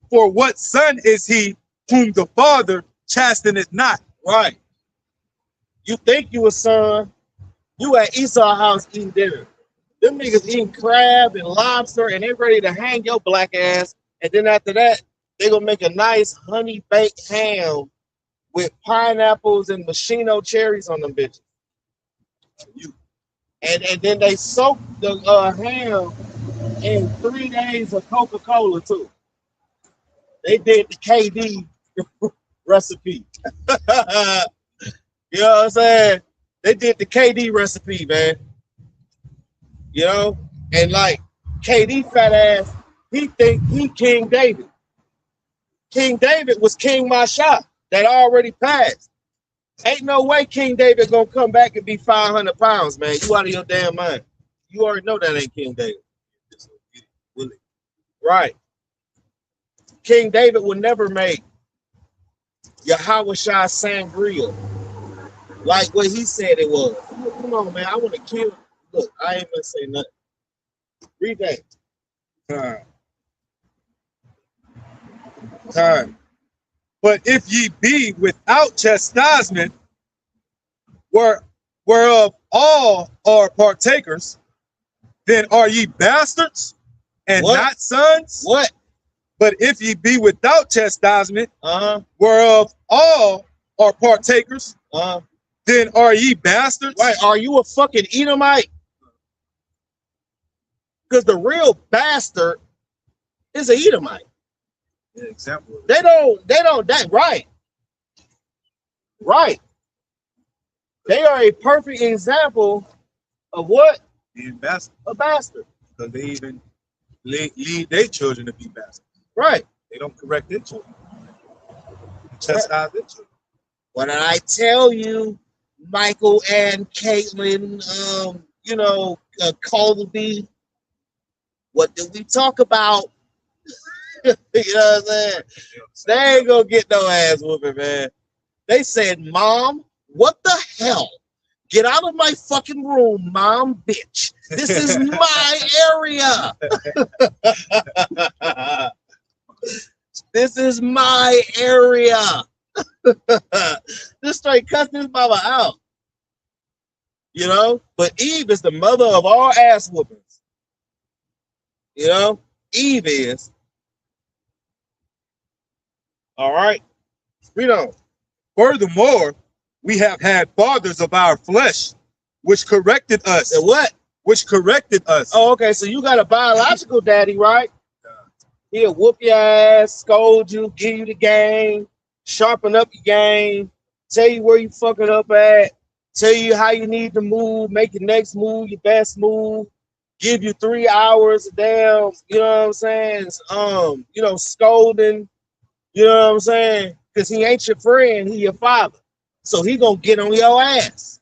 For what son is he whom the father chasteneth not? Right. You think you a son. You at Esau's house eating dinner. Them niggas eating crab and lobster and they ready to hang your black ass. And then after that, they gonna make a nice honey baked ham with pineapples and machino cherries on them bitches. And then they soak the ham in 3 days of Coca-Cola too. They did the KD recipe. You know what I'm saying? They did the KD recipe, man. You know? And like KD fat ass, he think he King David. King David was King Masha that already passed. Ain't no way King David gonna come back and be 500 pounds, man. You out of your damn mind. You already know that ain't King David. Right. King David would never make Yahweh Shai sangria like what he said it was. Come on, man. I want to kill. Look, I ain't gonna say nothing. Read that. Time. But if ye be without chastisement, whereof all are partakers, then are ye bastards and What? not sons? What? But if ye be without chastisement, whereof all are partakers, then are ye bastards? Right? Are you a fucking Edomite? Because the real bastard is an Edomite. Yeah, example. They don't that right. Right. They are a perfect example of what? Being bastard. A bastard. Because they even lead their children to be bastards. Right. They don't correct their children. They chastise their children. What did I tell you, Michael and Caitlin, Colby? What did we talk about? You know what I'm saying? They ain't gonna get no ass whooping, man. They said, Mom, what the hell? Get out of my fucking room, Mom, bitch. This is my area. This is my area. Just straight cuss this mama out. You know? But Eve is the mother of all ass whoopings. You know? Eve is. All right. Read on. Furthermore, we have had fathers of our flesh, which corrected us. And what? Which corrected us. Oh, okay. So you got a biological daddy, right? He'll whoop your ass, scold you, give you the game, sharpen up your game, tell you where you fucking up at, tell you how you need to move, make your next move, your best move, give you 3 hours of damn, you know what I'm saying? Scolding, you know what I'm saying? Because he ain't your friend, he your father. So he gonna get on your ass.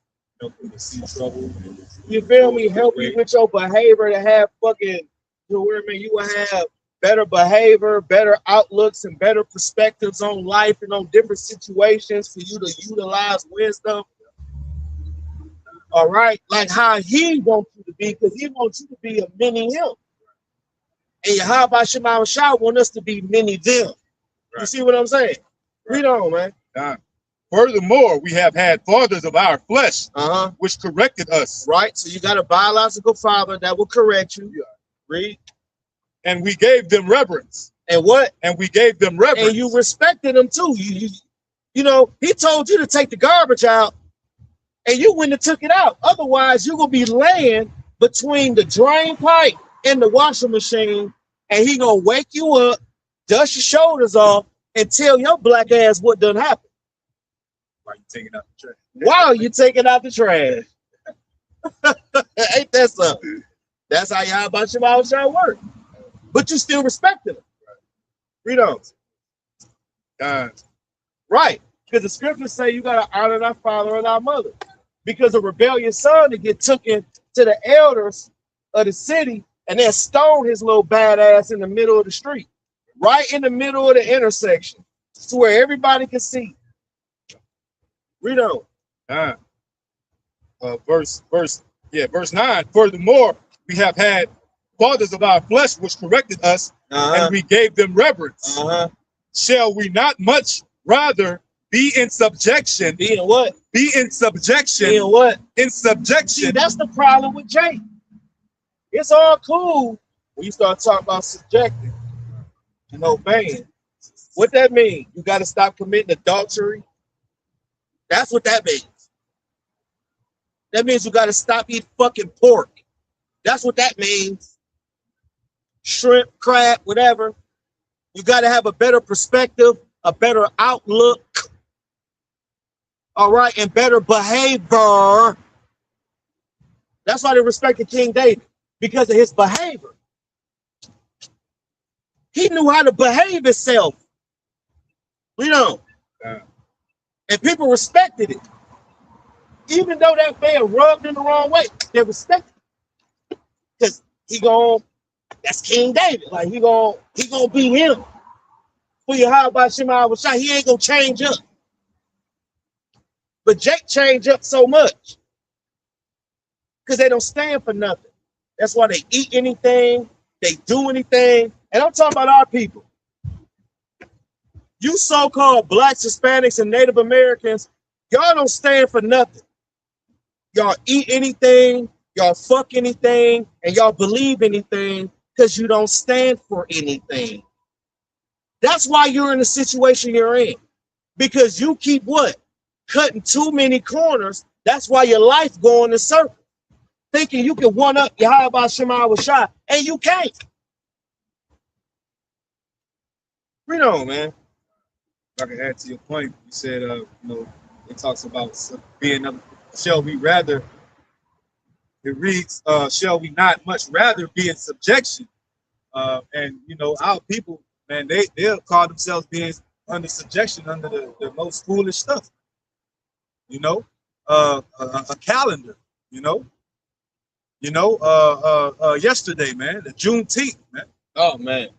You feel me? Help you with your behavior to have fucking, you will have better behavior, better outlooks, and better perspectives on life and on different situations for you to utilize wisdom. All right? Like how he wants you to be, because he wants you to be a mini him. And Yahweh Shema Shah want us to be many them. You see what I'm saying? Read on, man. Furthermore, we have had fathers of our flesh, which corrected us. Right? So you got a biological father that will correct you. Yeah. Read. And we gave them reverence. And what? And we gave them reverence. And you respected them too. You know, he told you to take the garbage out. and you wouldn't have took it out. Otherwise, you're gonna be laying between the drain pipe and the washing machine, and he gonna wake you up, dust your shoulders off, and tell your black ass what done happened. Why you taking out the trash? While you taking out the trash. Ain't that something? That's how y'all about your mouth shall work. But you still respecting them. Read on. Right. Because the scriptures say you gotta honor thy father and thy mother. Because a rebellious son to get taken to the elders of the city and then stone his little badass in the middle of the street. Right in the middle of the intersection. To where everybody can see. Read on. Verse 9. Furthermore, we have had fathers of our flesh which corrected us, and we gave them reverence. Shall we not much rather be in subjection? Be in what? Be in subjection. Be in what? In subjection. See, that's the problem with Jake. It's all cool when you start talking about subjecting and obeying. What that mean? You got to stop committing adultery. That's what that means. That means you got to stop eating fucking pork. That's what that means. Shrimp, crab, whatever. You got to have a better perspective, a better outlook. All right, and better behavior. That's why they respected King David, because of his behavior. He knew how to behave himself. You know. And people respected it. Even though that man rubbed in the wrong way, they respected it. Because that's King David. Like he gonna be him. For your how about Shema Shai, he ain't gonna change up. But Jake changed up so much. Because they don't stand for nothing. That's why they eat anything, they do anything. And I'm talking about our people. You so-called blacks, Hispanics, and Native Americans, y'all don't stand for nothing. Y'all eat anything, y'all fuck anything, and y'all believe anything because you don't stand for anything. That's why you're in the situation you're in. Because you keep what? Cutting too many corners. That's why your life going in circles. Thinking you can one up your how about Shema Shai, and you can't. Read on, man. If I can add to your point, you said, it talks about being, shall we rather, it reads, shall we not much rather be in subjection? And, our people, man, they'll call themselves being under subjection under the most foolish stuff. A calendar, yesterday, man, the Juneteenth, man. Oh, man.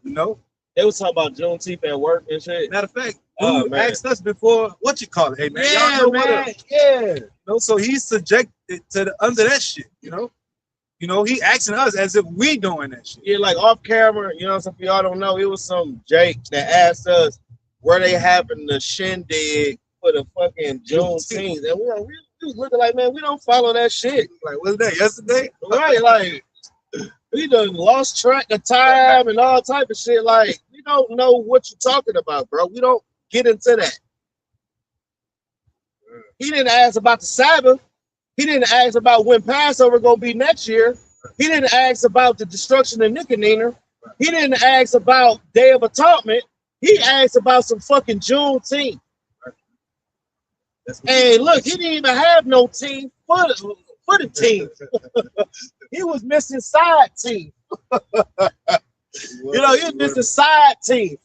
They was talking about Juneteenth at work and shit. Matter of fact, who asked us before, what you call it? Hey, man, yeah, y'all know man. Yeah. So he's subjected to under that shit, he asking us as if we doing that shit. Yeah, like off camera, some of y'all don't know, it was some Jake that asked us where they having the shindig for the fucking Juneteenth. And we was looking like, man, we don't follow that shit. Like, was that yesterday? Right, like, we done lost track of time and all type of shit. Like, we don't know what you're talking about, bro. We don't get into that. He didn't ask about the Sabbath. He didn't ask about when Passover gonna be next year. He didn't ask about the destruction of Nicanor. He didn't ask about Day of Atonement. He asked about some fucking Juneteenth. Hey, look, he didn't even have no team for the team. He was missing side teeth. He was missing side teeth.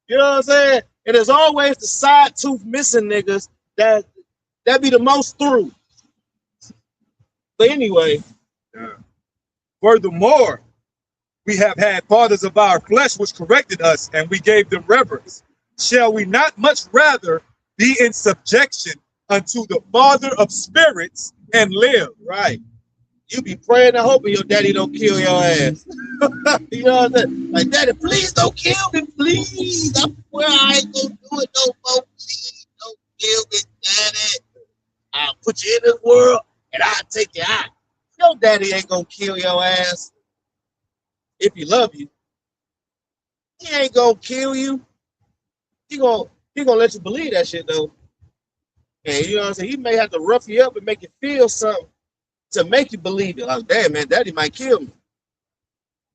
You know what I'm saying? And there's always the side tooth missing niggas that be the most through. But anyway. Furthermore, we have had fathers of our flesh which corrected us, and we gave them reverence. Shall we not much rather be in subjection unto the Father of spirits and live? Right. You be praying and hoping your daddy don't kill your ass. You know what I'm saying? Like, daddy, please don't kill me, please. I swear I ain't gonna do it no more. Please don't kill me, daddy. I'll put you in this world and I'll take you out. Your daddy ain't gonna kill your ass. If he love you, he ain't gonna kill you. He gonna let you believe that shit though. And you know what I'm saying? He may have to rough you up and make you feel something to make you believe it. Like, damn, man, daddy might kill me.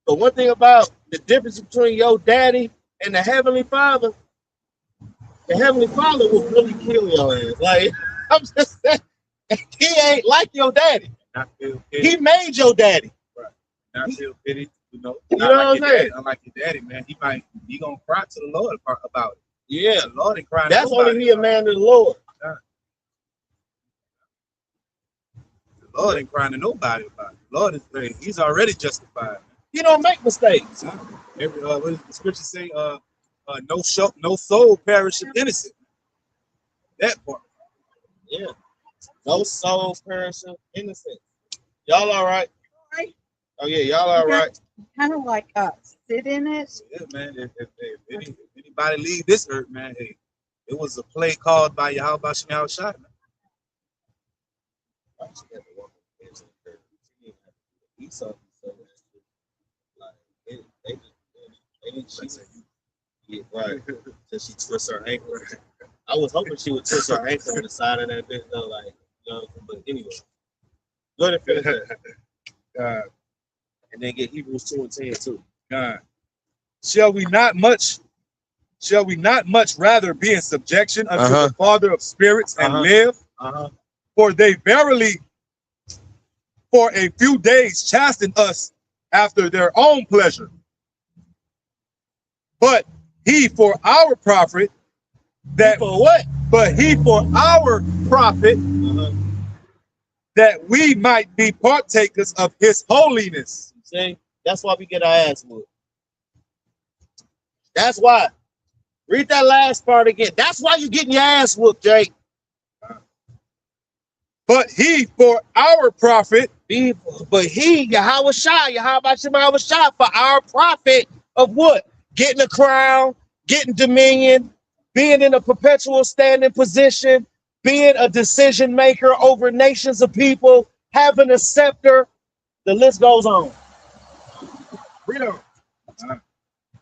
But one thing about the difference between your daddy and the Heavenly Father, the Heavenly Father will really kill your ass. Like, I'm just saying, he ain't like your daddy. Not feel pity. He made your daddy. Right. Not feel pity. You know You know like what I'm your saying? daddy. Unlike your daddy, man, he gonna cry to the Lord about it. Yeah. The Lord ain't crying. That's only he a man of the Lord. The Lord ain't crying to nobody about it. The Lord is he's already justified. He don't make mistakes. Every what does the scripture say? No soul perisheth innocent. That part. Yeah. No soul perisheth innocent. Y'all all right? Right. Oh yeah, y'all all right? Kind of like sit in it. Yeah, man. If anybody leave this earth, man, hey, it was a play called by Yahweh Shemel Shai, man. Yeah, right. Till she twists her ankle. I was hoping she would twist her ankle on the side of that bitch though, like, you know, but anyway. Go ahead and finish that. And then get Hebrews 2 and 10 too. God. Shall we not much rather be in subjection unto the Father of spirits and live? For they verily for a few days chasten us after their own pleasure. But he for our profit, that For what? but he for our profit, that we might be partakers of his holiness. See, that's why we get our ass whooped. That's why. Read that last part again. That's why you getting your ass whooped, Jake. But he for our profit, But he, Yahweh Shai, for our profit of what? Getting a crown, getting dominion, being in a perpetual standing position, being a decision maker over nations of people, having a scepter. The list goes on. Read on.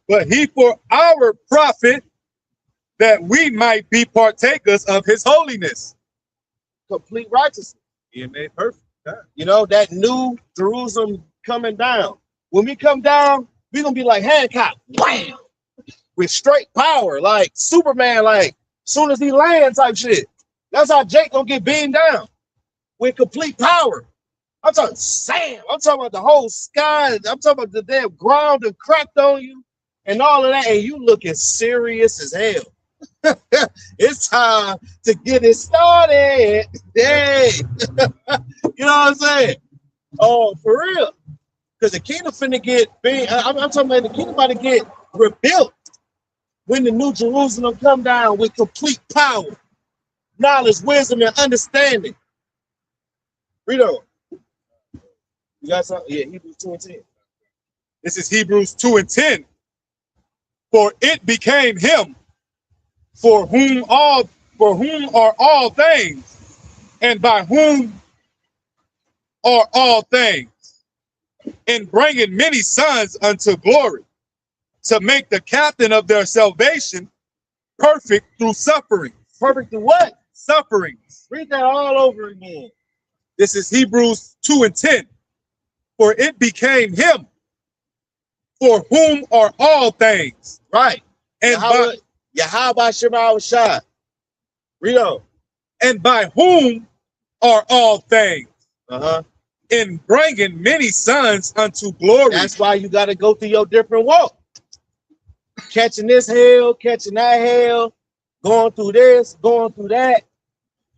but he for our profit, that we might be partakers of his holiness. Complete righteousness. He made perfect. You know, that new Jerusalem coming down. When we come down, we're going to be like Hancock. Wham! With straight power, like Superman, like soon as he lands type shit. That's how Jake going to get beamed down. With complete power. I'm talking Sam. I'm talking about the whole sky. I'm talking about the damn ground that cracked on you and all of that. And you looking serious as hell. It's time to get it started. Hey. You know what I'm saying? Oh, for real. Because the kingdom finna get big. I'm talking about the kingdom about to get rebuilt when the new Jerusalem come down with complete power, knowledge, wisdom, and understanding. Read on. You got something? Yeah, Hebrews 2 and 10. This is Hebrews 2 and 10. For it became him for whom are all things, and by whom are all things, in bringing many sons unto glory, to make the captain of their salvation perfect through sufferings. Perfect through what? Sufferings. Read that all over again. This is Hebrews 2 and 10. For it became him for whom are all things. Right. And Yahweh Shema Shai. Read on. And by whom are all things. In bringing many sons unto glory. That's why you got to go through your different walk. Catching this hell, catching that hell, going through this, going through that.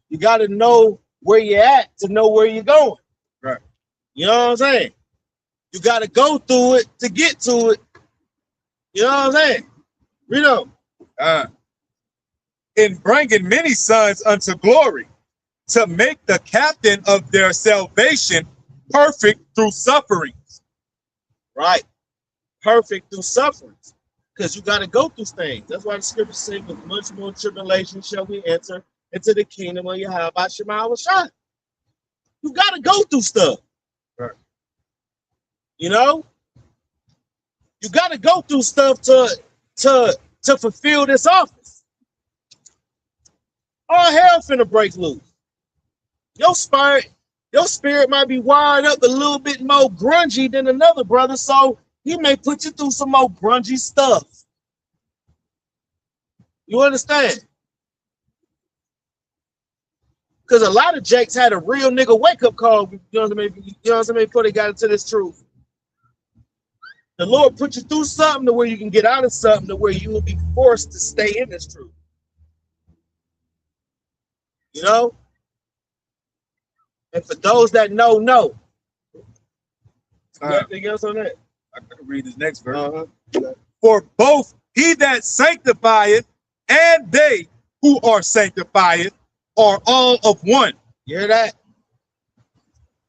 You got to know where you're at to know where you're going. Right. You know what I'm saying? You got to go through it to get to it. You know what I'm saying? Read on. In bringing many sons unto glory, to make the captain of their salvation perfect through sufferings. Right. Perfect through sufferings. Because you got to go through things. That's why the scripture says, with much more tribulation shall we enter into the kingdom of Yahweh Shema Shai. You got to go through stuff. Right. You know? You got to go through stuff to fulfill this office. All hell finna break loose. Your spirit might be wired up a little bit more grungy than another brother, so he may put you through some more grungy stuff. You understand? Because a lot of Jakes had a real nigga wake-up call, you know what I mean? You know what I mean? Before they got into this truth. The Lord put you through something to where you can get out of something to where you will be forced to stay in this truth. You know? And for those that know. Anything else on that? I can read this next verse. Uh-huh. For both he that sanctifieth and they who are sanctified are all of one. You hear that?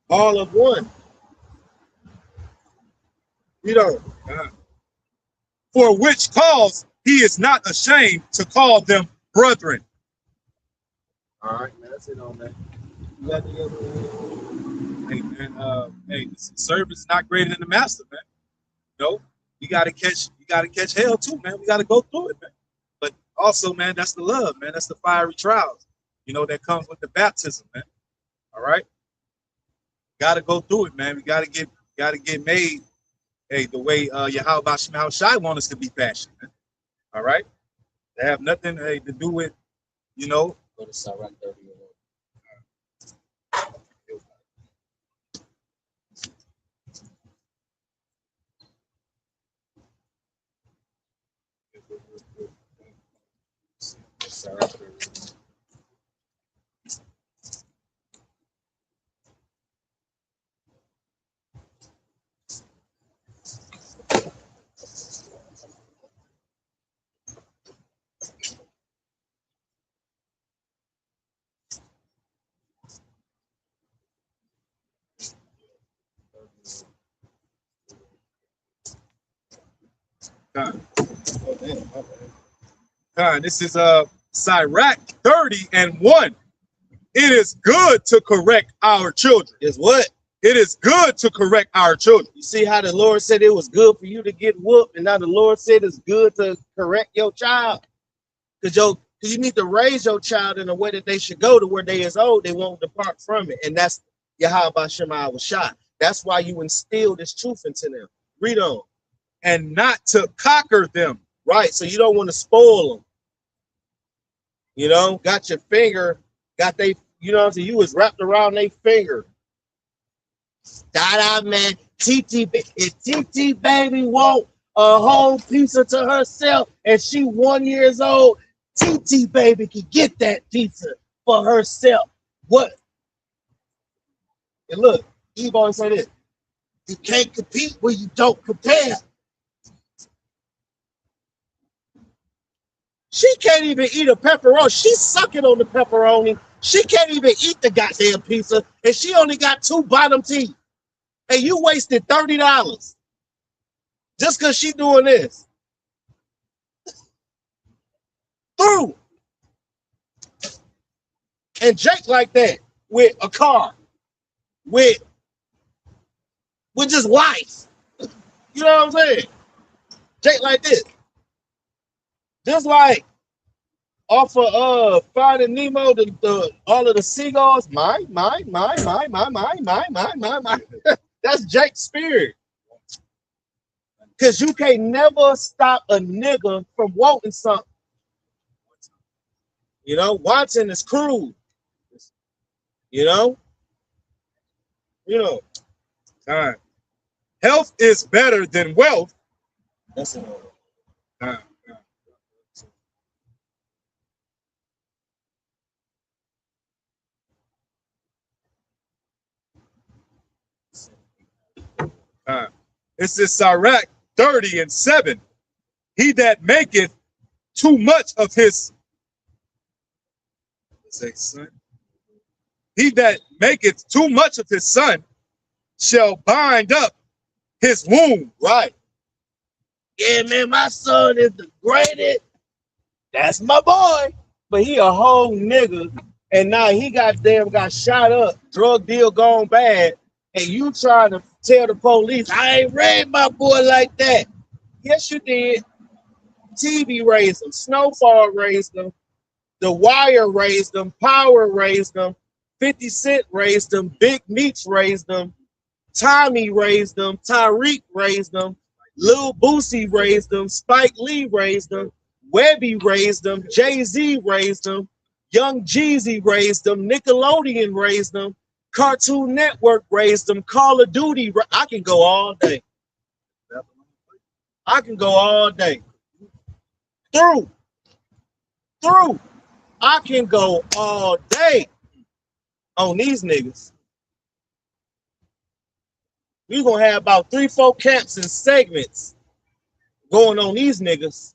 All of one. You know. For which cause he is not ashamed to call them brethren. All right, man, that's it on that. You got the other one? Hey, man, hey, service is not greater than the master, man. No, you gotta catch hell too, man. We gotta go through it, man. But also, man, that's the love, man. That's the fiery trials, you know, that comes with the baptism, man. All right, gotta go through it, man. We gotta get made, hey, the way Yahweh Shai want us to be fashioned, man. All right, they have nothing to do with, you know. Go to Sirach 30. Sirach 30. This is Sirach 30:1. It is good to correct our children. Is what? It is good to correct our children. You see how the Lord said it was good for you to get whooped, and now the Lord said it's good to correct your child. Because you need to raise your child in a way that they should go to where they is old, they won't depart from it. And that's Yahweh Shema Shai. That's why you instill this truth into them. Read on. And not to conquer them. Right, so you don't want to spoil them. You know, got your finger, you know what I'm saying? You was wrapped around their finger. Da man, if TT baby want a whole pizza to herself and she 1 year old, TT baby can get that pizza for herself. What? And look, Eve always say this: you can't compete where you don't compare. She can't even eat a pepperoni. She's sucking on the pepperoni. She can't even eat the goddamn pizza, and she only got 2 bottom teeth. And you wasted $30 just because she doing this. Through. And Jake like that with a car, with just life. You know what I'm saying? Jake like this. Just like off of Finding Nemo, all of the seagulls, mine. That's Jake's spirit. Because you can't never stop a nigga from wanting something. You know, wanting is cruel. You know? Health is better than wealth. That's it. It's this Sirach 30:7. He that maketh too much of his son. He that maketh too much of his son shall bind up his wound. Right. Yeah, man, my son is the greatest. That's my boy. But he a whole nigga. And now he got shot up, drug deal gone bad. And you trying to tell the police, I ain't raised my boy like that. Yes, you did. TV raised him. Snowfall raised him. The Wire raised them. Power raised them. 50 Cent raised them. Big Meech raised them. Tommy raised them. Tyreek raised them. Lil Boosie raised them. Spike Lee raised them. Webby raised them. Jay-Z raised them. Young Jeezy raised them. Nickelodeon raised them. Cartoon Network raised them. Call of Duty. I can go all day. I can go all day. Through. I can go all day on these niggas. We gonna have about 3-4 camps and segments going on these niggas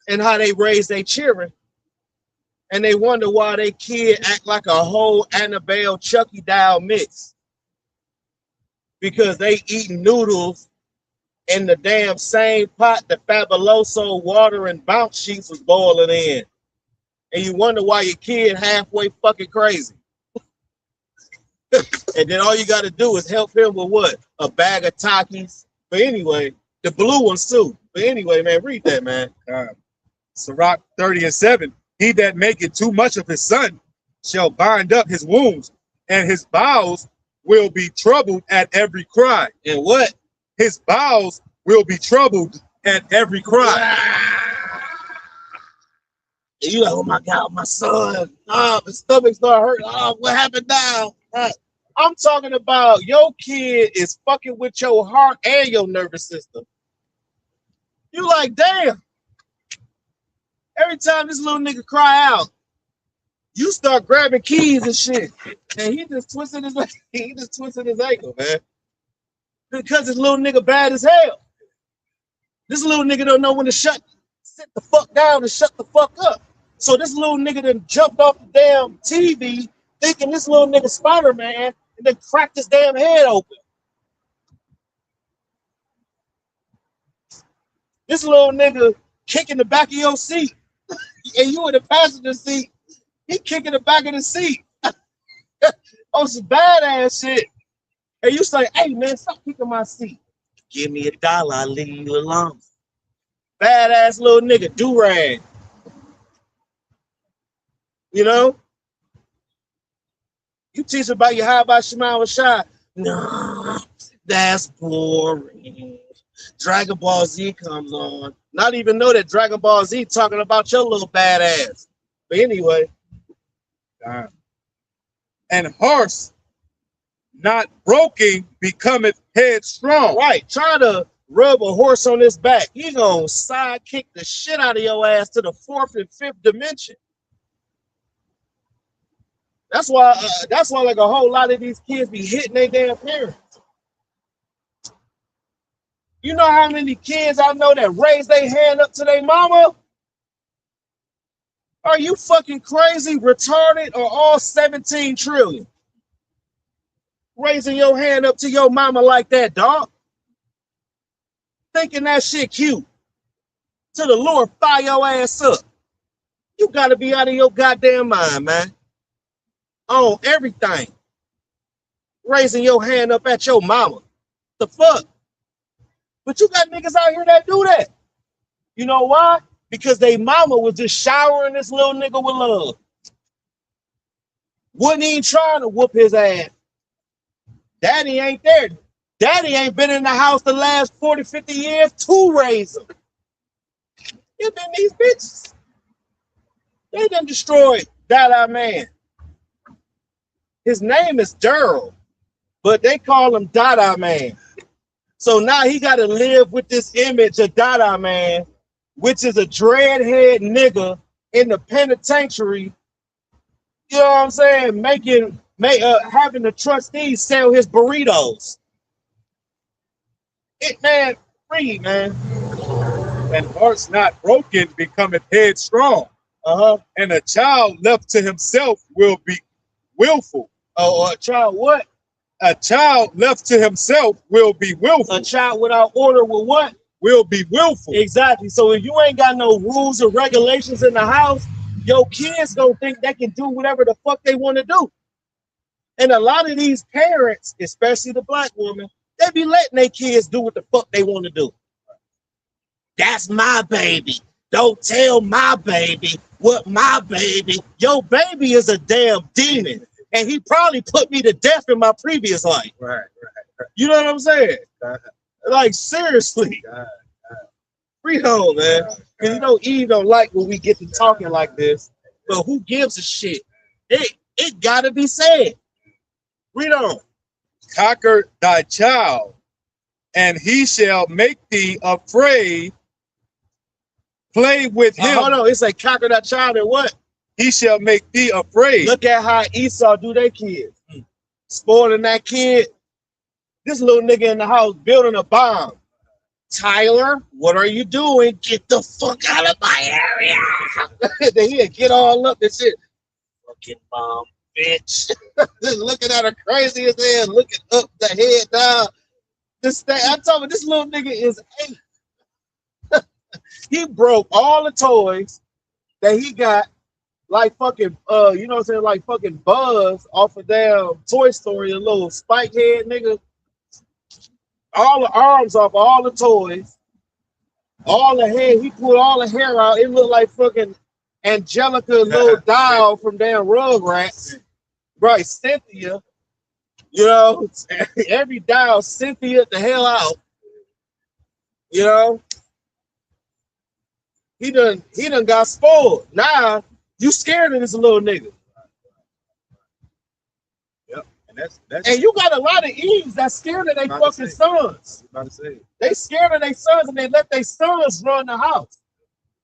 and how they raise their children. And they wonder why they kid act like a whole Annabelle Chucky doll mix. Because they eating noodles in the damn same pot the Fabuloso water and bounce sheets was boiling in. And you wonder why your kid halfway fucking crazy. And then all you got to do is help him with what? A bag of Takis. But anyway, the blue ones too. But anyway, man, read that, man. Sirach 30:7. He that maketh too much of his son shall bind up his wounds, and his bowels will be troubled at every cry. And what? His bowels will be troubled at every cry. And you like, oh my God, my son. My stomach start hurting. What happened now? I'm talking about your kid is fucking with your heart and your nervous system. You like, damn. Every time this little nigga cry out, you start grabbing keys and shit. And he just twisted his ankle, man. Because this little nigga bad as hell. This little nigga don't know when to sit the fuck down and shut the fuck up. So this little nigga done jumped off the damn TV thinking this little nigga Spider-Man and then cracked his damn head open. This little nigga kicking the back of your seat. And you in the passenger seat. He kicking the back of the seat. On some badass shit. And you say, hey man, stop kicking my seat. Give me $1, I'll leave you alone. Badass little nigga, do-rag. You know? You teach about your how about Shema Rashad. No, that's boring. Dragon Ball Z comes on. Not even know that Dragon Ball Z talking about your little badass. But anyway. And horse not broken becometh headstrong. Right. Try to rub a horse on his back. He gonna side kick the shit out of your ass to the 4th and 5th dimension. That's why like a whole lot of these kids be hitting their damn parents. You know how many kids I know that raise their hand up to their mama? Are you fucking crazy, retarded, or all 17 trillion? Raising your hand up to your mama like that, dog. Thinking that shit cute. To the Lord, fire your ass up. You gotta be out of your goddamn mind, man. On everything. Raising your hand up at your mama. The fuck? But you got niggas out here that do that. You know why? Because they mama was just showering this little nigga with love. Wasn't even trying to whoop his ass. Daddy ain't there. Daddy ain't been in the house the last 40, 50 years to raise him. You been these bitches. They done destroyed Dada Man. His name is Daryl, but they call him Dada Man. So now he got to live with this image of Dada Man, which is a dreadhead nigga in the penitentiary. You know what I'm saying? Having the trustees sell his burritos. Man, read, man. And hearts not broken becometh headstrong. And a child left to himself will be willful. Oh, a child what? A child left to himself will be willful. A child without order will what? Will be willful. Exactly. So if you ain't got no rules or regulations in the house, your kids don't think they can do whatever the fuck they want to do. And a lot of these parents, especially the black woman, they be letting their kids do what the fuck they want to do. That's my baby. Don't tell my baby what my baby. Your baby is a damn demon. And he probably put me to death in my previous life. Right. You know what I'm saying? God, Like, seriously. God, Freedom, man. God, Because you know Eve don't like when we get to talking like this. But who gives a shit? It gotta be said. Read on. Conquer thy child, and he shall make thee afraid. Play with him. Hold on. It's like conquer that child and what? He shall make thee afraid. Look at how Esau do their kids. Spoiling that kid. This little nigga in the house building a bomb. Tyler, what are you doing? Get the fuck out of my area. Then he'll get all up and shit. Fucking bomb, bitch. Just looking at her crazy as hell, looking up the head down. I told him this little nigga is 8. He broke all the toys that he got, like fucking, you know what I'm saying, like fucking Buzz off of damn Toy Story, a little spike head nigga. All the arms off all the toys, all the hair. He pulled all the hair out. It looked like fucking Angelica, little doll from damn Rugrats. Right, Cynthia. You know, every doll, Cynthia the hell out. You know, he done got spoiled. Now you scared of this little nigga. Yep, and that's And you got a lot of Eves that's scared of their fucking sons. They scared of their sons and they let their sons run the house.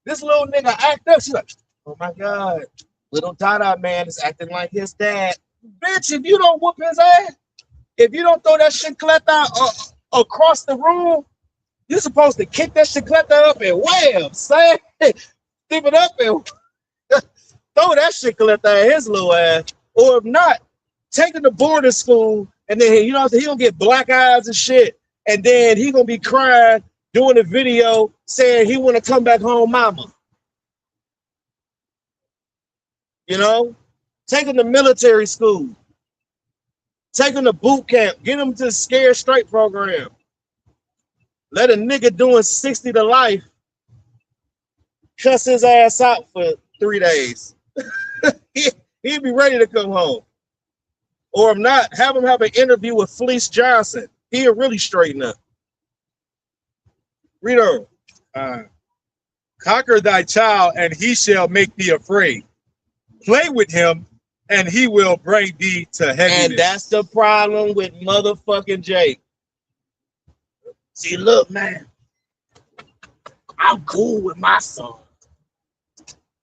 This little nigga act up. She's like, oh my God, little Dada man is acting like his dad. Bitch, if you don't whoop his ass, if you don't throw that chicleta across the room, you're supposed to kick that chicleta up and wham, say, keep it up and throw that chicleta at his little ass. Or if not, take him to boarding school and then, you know, he gonna get black eyes and shit. And then he gonna be crying, doing a video saying he wanna come back home, mama. You know? Take him to military school. Take him to boot camp. Get him to the Scared Straight program. Let a nigga doing 60 to life cuss his ass out for 3 days. He'd be ready to come home. Or if not, have him have an interview with Fleece Johnson. He'll really straighten up. Read on. Conquer thy child, and he shall make thee afraid. Play with him, and he will bring thee to heaviness. And that's the problem with motherfucking Jake. See, look, man. I'm cool with my son.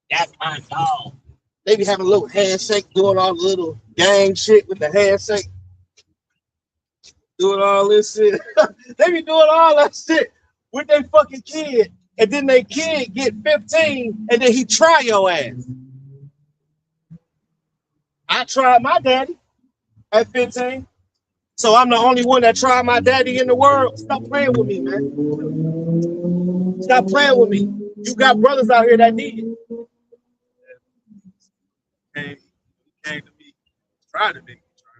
That's my dog. They be having a little handshake, doing all the little gang shit with the handshake. Doing all this shit. They be doing all that shit with their fucking kid. And then their kid get 15 and then he try your ass. I tried my daddy at 15. So I'm the only one that tried my daddy in the world. Stop playing with me, man. Stop playing with me. You got brothers out here that need it. Came to me, tried to make me try.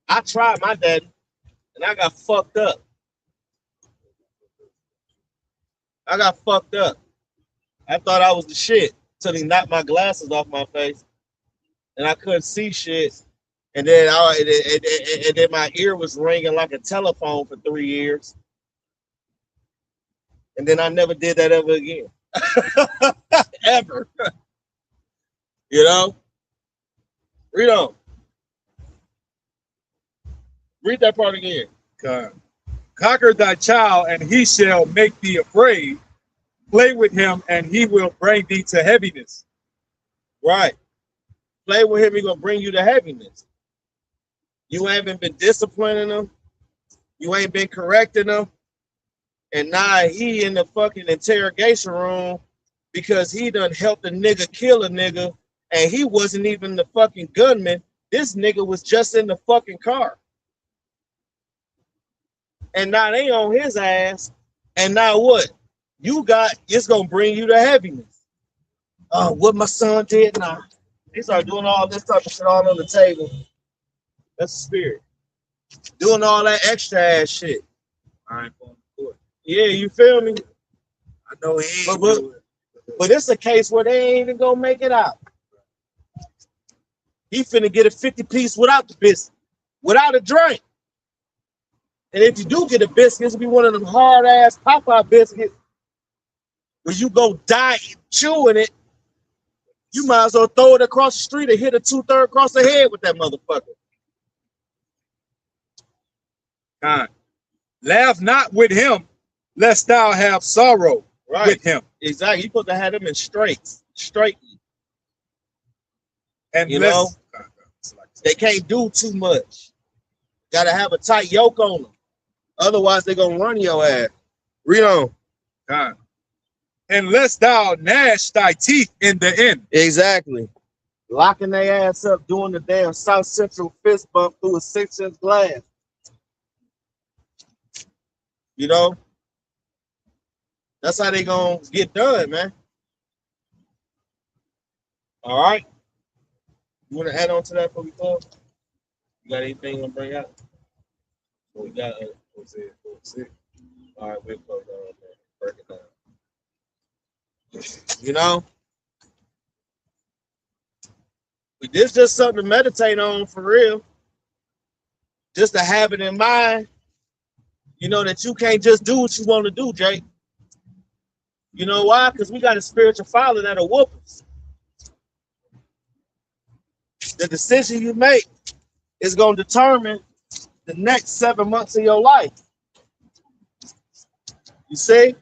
I tried my daddy, and I got fucked up. I thought I was the shit till he knocked my glasses off my face, and I couldn't see shit. And then my ear was ringing like a telephone for 3 years. And then I never did that ever again. Ever. You know? Read on. Read that part again. Conquer thy child, and he shall make thee afraid. Play with him, and he will bring thee to heaviness. Right. Play with him, he's going to bring you to heaviness. You haven't been disciplining him. You ain't been correcting him. And now he in the fucking interrogation room because he done helped a nigga kill a nigga and he wasn't even the fucking gunman. This nigga was just in the fucking car. And now they on his ass. And now what? It's gonna bring you to heaviness. What my son did now. He started doing all this type of shit all on the table. That's the spirit. Doing all that extra ass shit. I ain't going to court. Yeah, you feel me? I know he ain't But- do it. But it's a case where they ain't even gonna make it out. He finna get a 50-piece without the biscuit, without a drink. And if you do get a biscuit, it's gonna be one of them hard ass Popeye biscuits where you go die chewing it. You might as well throw it across the street and hit a 2/3 across the head with that motherfucker. God. Laugh not with him, lest thou have sorrow with him. Exactly. You supposed to have them in straights. Straight. And You lest, They can't do too much. Gotta have a tight yoke on them. Otherwise, they're gonna run your ass. Read on. God. Unless thou gnash thy teeth in the end. Exactly. Locking their ass up, doing the damn South Central fist bump through a 6-inch glass. You know? That's how they gonna get done, man. All right. You want to add on to that before we close? You got anything you want to bring out? We got Hosea 4:6. All right, we'll close out on that. Break it down. You know? This is just something to meditate on for real. Just to have it in mind. You know that you can't just do what you want to do, Jake. You know why? Because we got a spiritual father that'll whoop us. The decision you make is going to determine the next 7 months of your life. You see?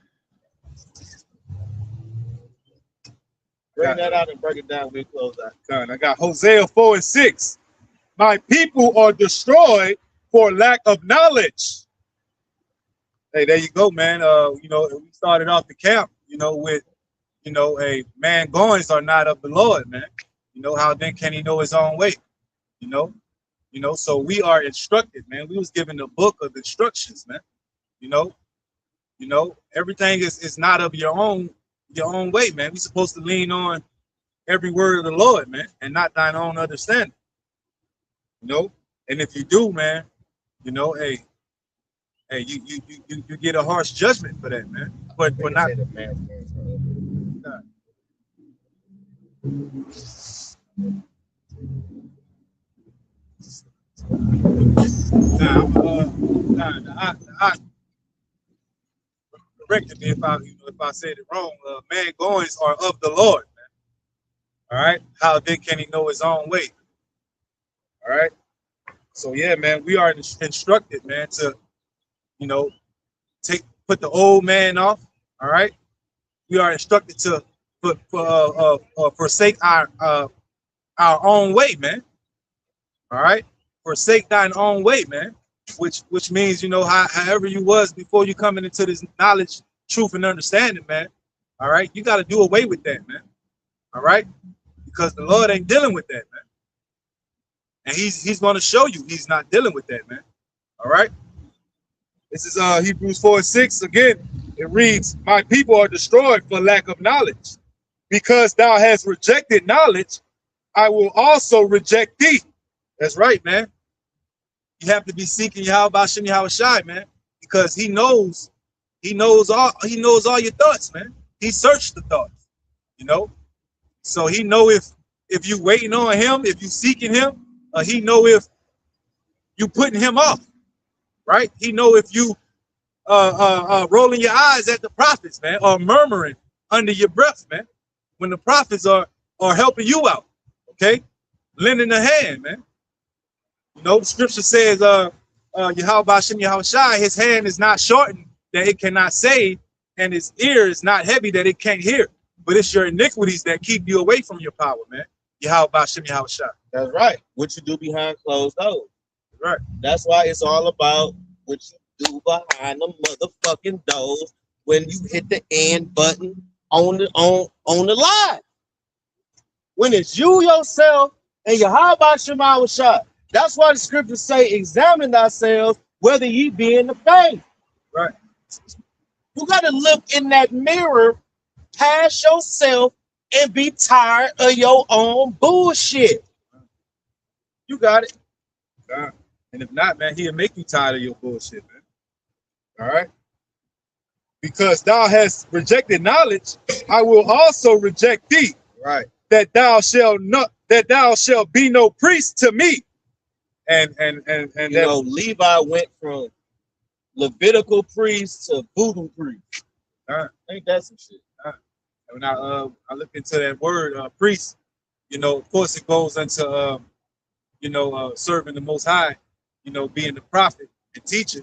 Bring that out and break it down. We'll close out. God, I got Hosea 4:6. My people are destroyed for lack of knowledge. Hey, there you go, man. You know, we started off the camp, you know, with, you know, a man goings are not of the Lord, man. You know, how then can he know his own way? You know, so we are instructed, man. We was given the book of instructions, man. You know, everything is not of your own way, man. We're supposed to lean on every word of the Lord, man, and not thine own understanding. You know, and if you do, man, you know, hey, you get a harsh judgment for that, man. But not. Corrected me if I said it wrong. Man goings are of the Lord, man. All right. How then can he know his own way? All right. So yeah, man, we are instructed, man, to, you know, put the old man off. All right. We are instructed to forsake our own way, man. All right. Forsake thine own way, man. Which means, you know, however you was before you coming into this knowledge, truth, and understanding, man. All right. You got to do away with that, man. All right. Because the Lord ain't dealing with that, man. And he's going to show you he's not dealing with that, man. All right. This is Hebrews 4:6. Again, it reads, my people are destroyed for lack of knowledge. Because thou hast rejected knowledge, I will also reject thee. That's right, man. You have to be seeking Yahweh Shem Yahweh Shai, man, because he knows all your thoughts, man. He searched the thoughts, you know. So he know if you waiting on him, if you seeking him, he know if you putting him off, right? He know if you rolling your eyes at the prophets, man, or murmuring under your breath, man, when the prophets are helping you out, okay, lending a hand, man. You know, the scripture says, Yahweh Shem Yahweh Shai, his hand is not shortened that it cannot save, and his ear is not heavy that it can't hear. But it's your iniquities that keep you away from your power, man. Yahweh Shem Yahweh Shai. That's right. What you do behind closed doors. Right. That's why it's all about what you do behind the motherfucking doors when you hit the end button on the line. When it's you yourself and Yahweh Shem Yahweh Shai. That's why the scriptures say, examine thyself whether ye be in the faith. Right. You got to look in that mirror past yourself and be tired of your own bullshit. You got it. God. And if not, man, he'll make you tired of your bullshit, man. All right. Because thou hast rejected knowledge, I will also reject thee, Right. that thou shalt be no priest to me. And You know, Levi went from Levitical priest to voodoo priest. Ain't that some shit? When I look into that word priest, you know, of course it goes into serving the Most High, you know, being the prophet and teacher,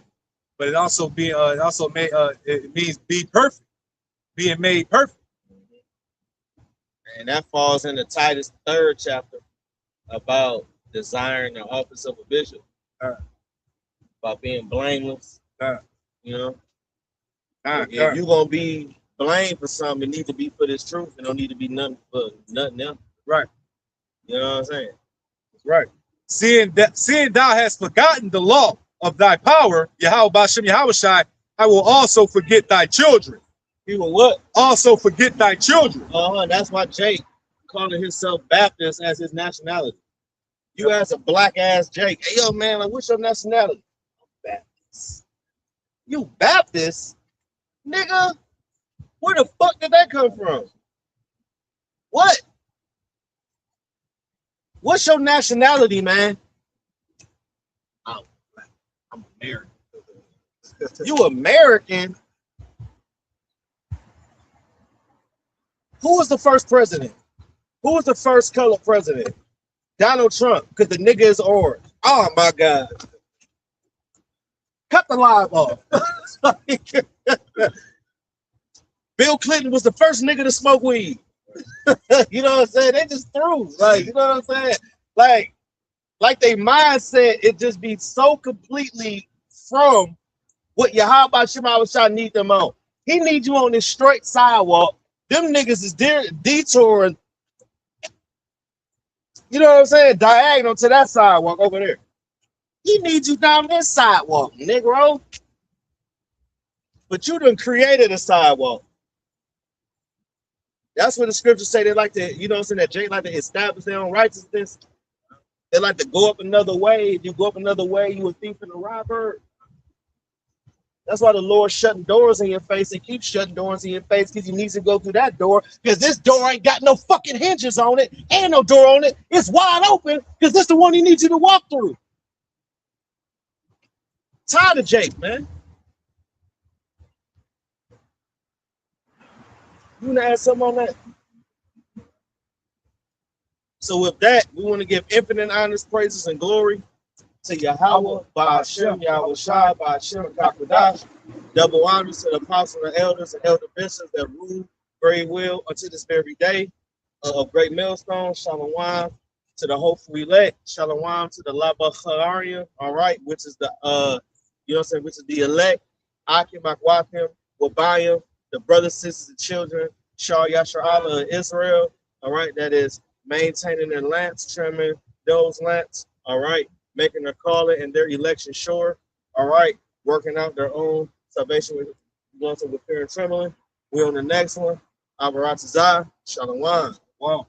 but it also it means be perfect, being made perfect. And that falls in the Titus 3rd chapter about desiring the office of a bishop, about being blameless. You know, if you're gonna be blamed for something, it needs to be for this truth. It don't need to be nothing for nothing else. Right. You know what I'm saying? Right. Seeing thou hast forgotten the law of thy power, Yahweh Bashem Yahushai, I will also forget thy children. He will what? Also forget thy children. That's why Jake calling himself Baptist as his nationality. You as a black ass Jake, hey yo man, like what's your nationality? Baptist. You Baptist? Nigga, where the fuck did that come from? What? What's your nationality, man? I'm American. You American? Who was the first president? Who was the first color president? Donald Trump, because the nigga is orange. Oh my God. Cut the live off. Bill Clinton was the first nigga to smoke weed. You know what I'm saying? They just threw. Like, you know what I'm saying? Like they mindset, it just be so completely from what Yahweh Shema need them on. He needs you on this straight sidewalk. Them niggas is detouring, you know what I'm saying, diagonal to that sidewalk over there. He needs you down this sidewalk, Negro. But you done created a sidewalk. That's what the scriptures say. They like to, you know what I'm saying, that Jake like to establish their own righteousness. They like to go up another way. If you go up another way, you a thief and a robber. That's why the Lord's shutting doors in your face and keeps shutting doors in your face, because he needs to go through that door, because this door ain't got no fucking hinges on it and no door on it. It's wide open because that's the one he needs you to walk through. Tired of Jake, man. You want to add something on that? So with that, we want to give infinite honest praises and glory to Yahweh, Ba'ashem, Yahweh Shai, Ba'ashem, Kakadash. Double honors to the apostles and elders and elder bishops that rule very well unto this very day of great millstone. Shalom to the hopeful elect. Shalom to the Labacharian, all right, which is the you know what I'm saying, which is the elect. Akim, Akwakim, Wabayim, the brothers, sisters, and children, Shah Yashar Allah of Israel, all right, that is maintaining their lamps, trimming those lamps, all right, making their calling and their election sure, all right, working out their own salvation with fear and trembling. We're on the next one. Abaratazah, Shalom. Wow.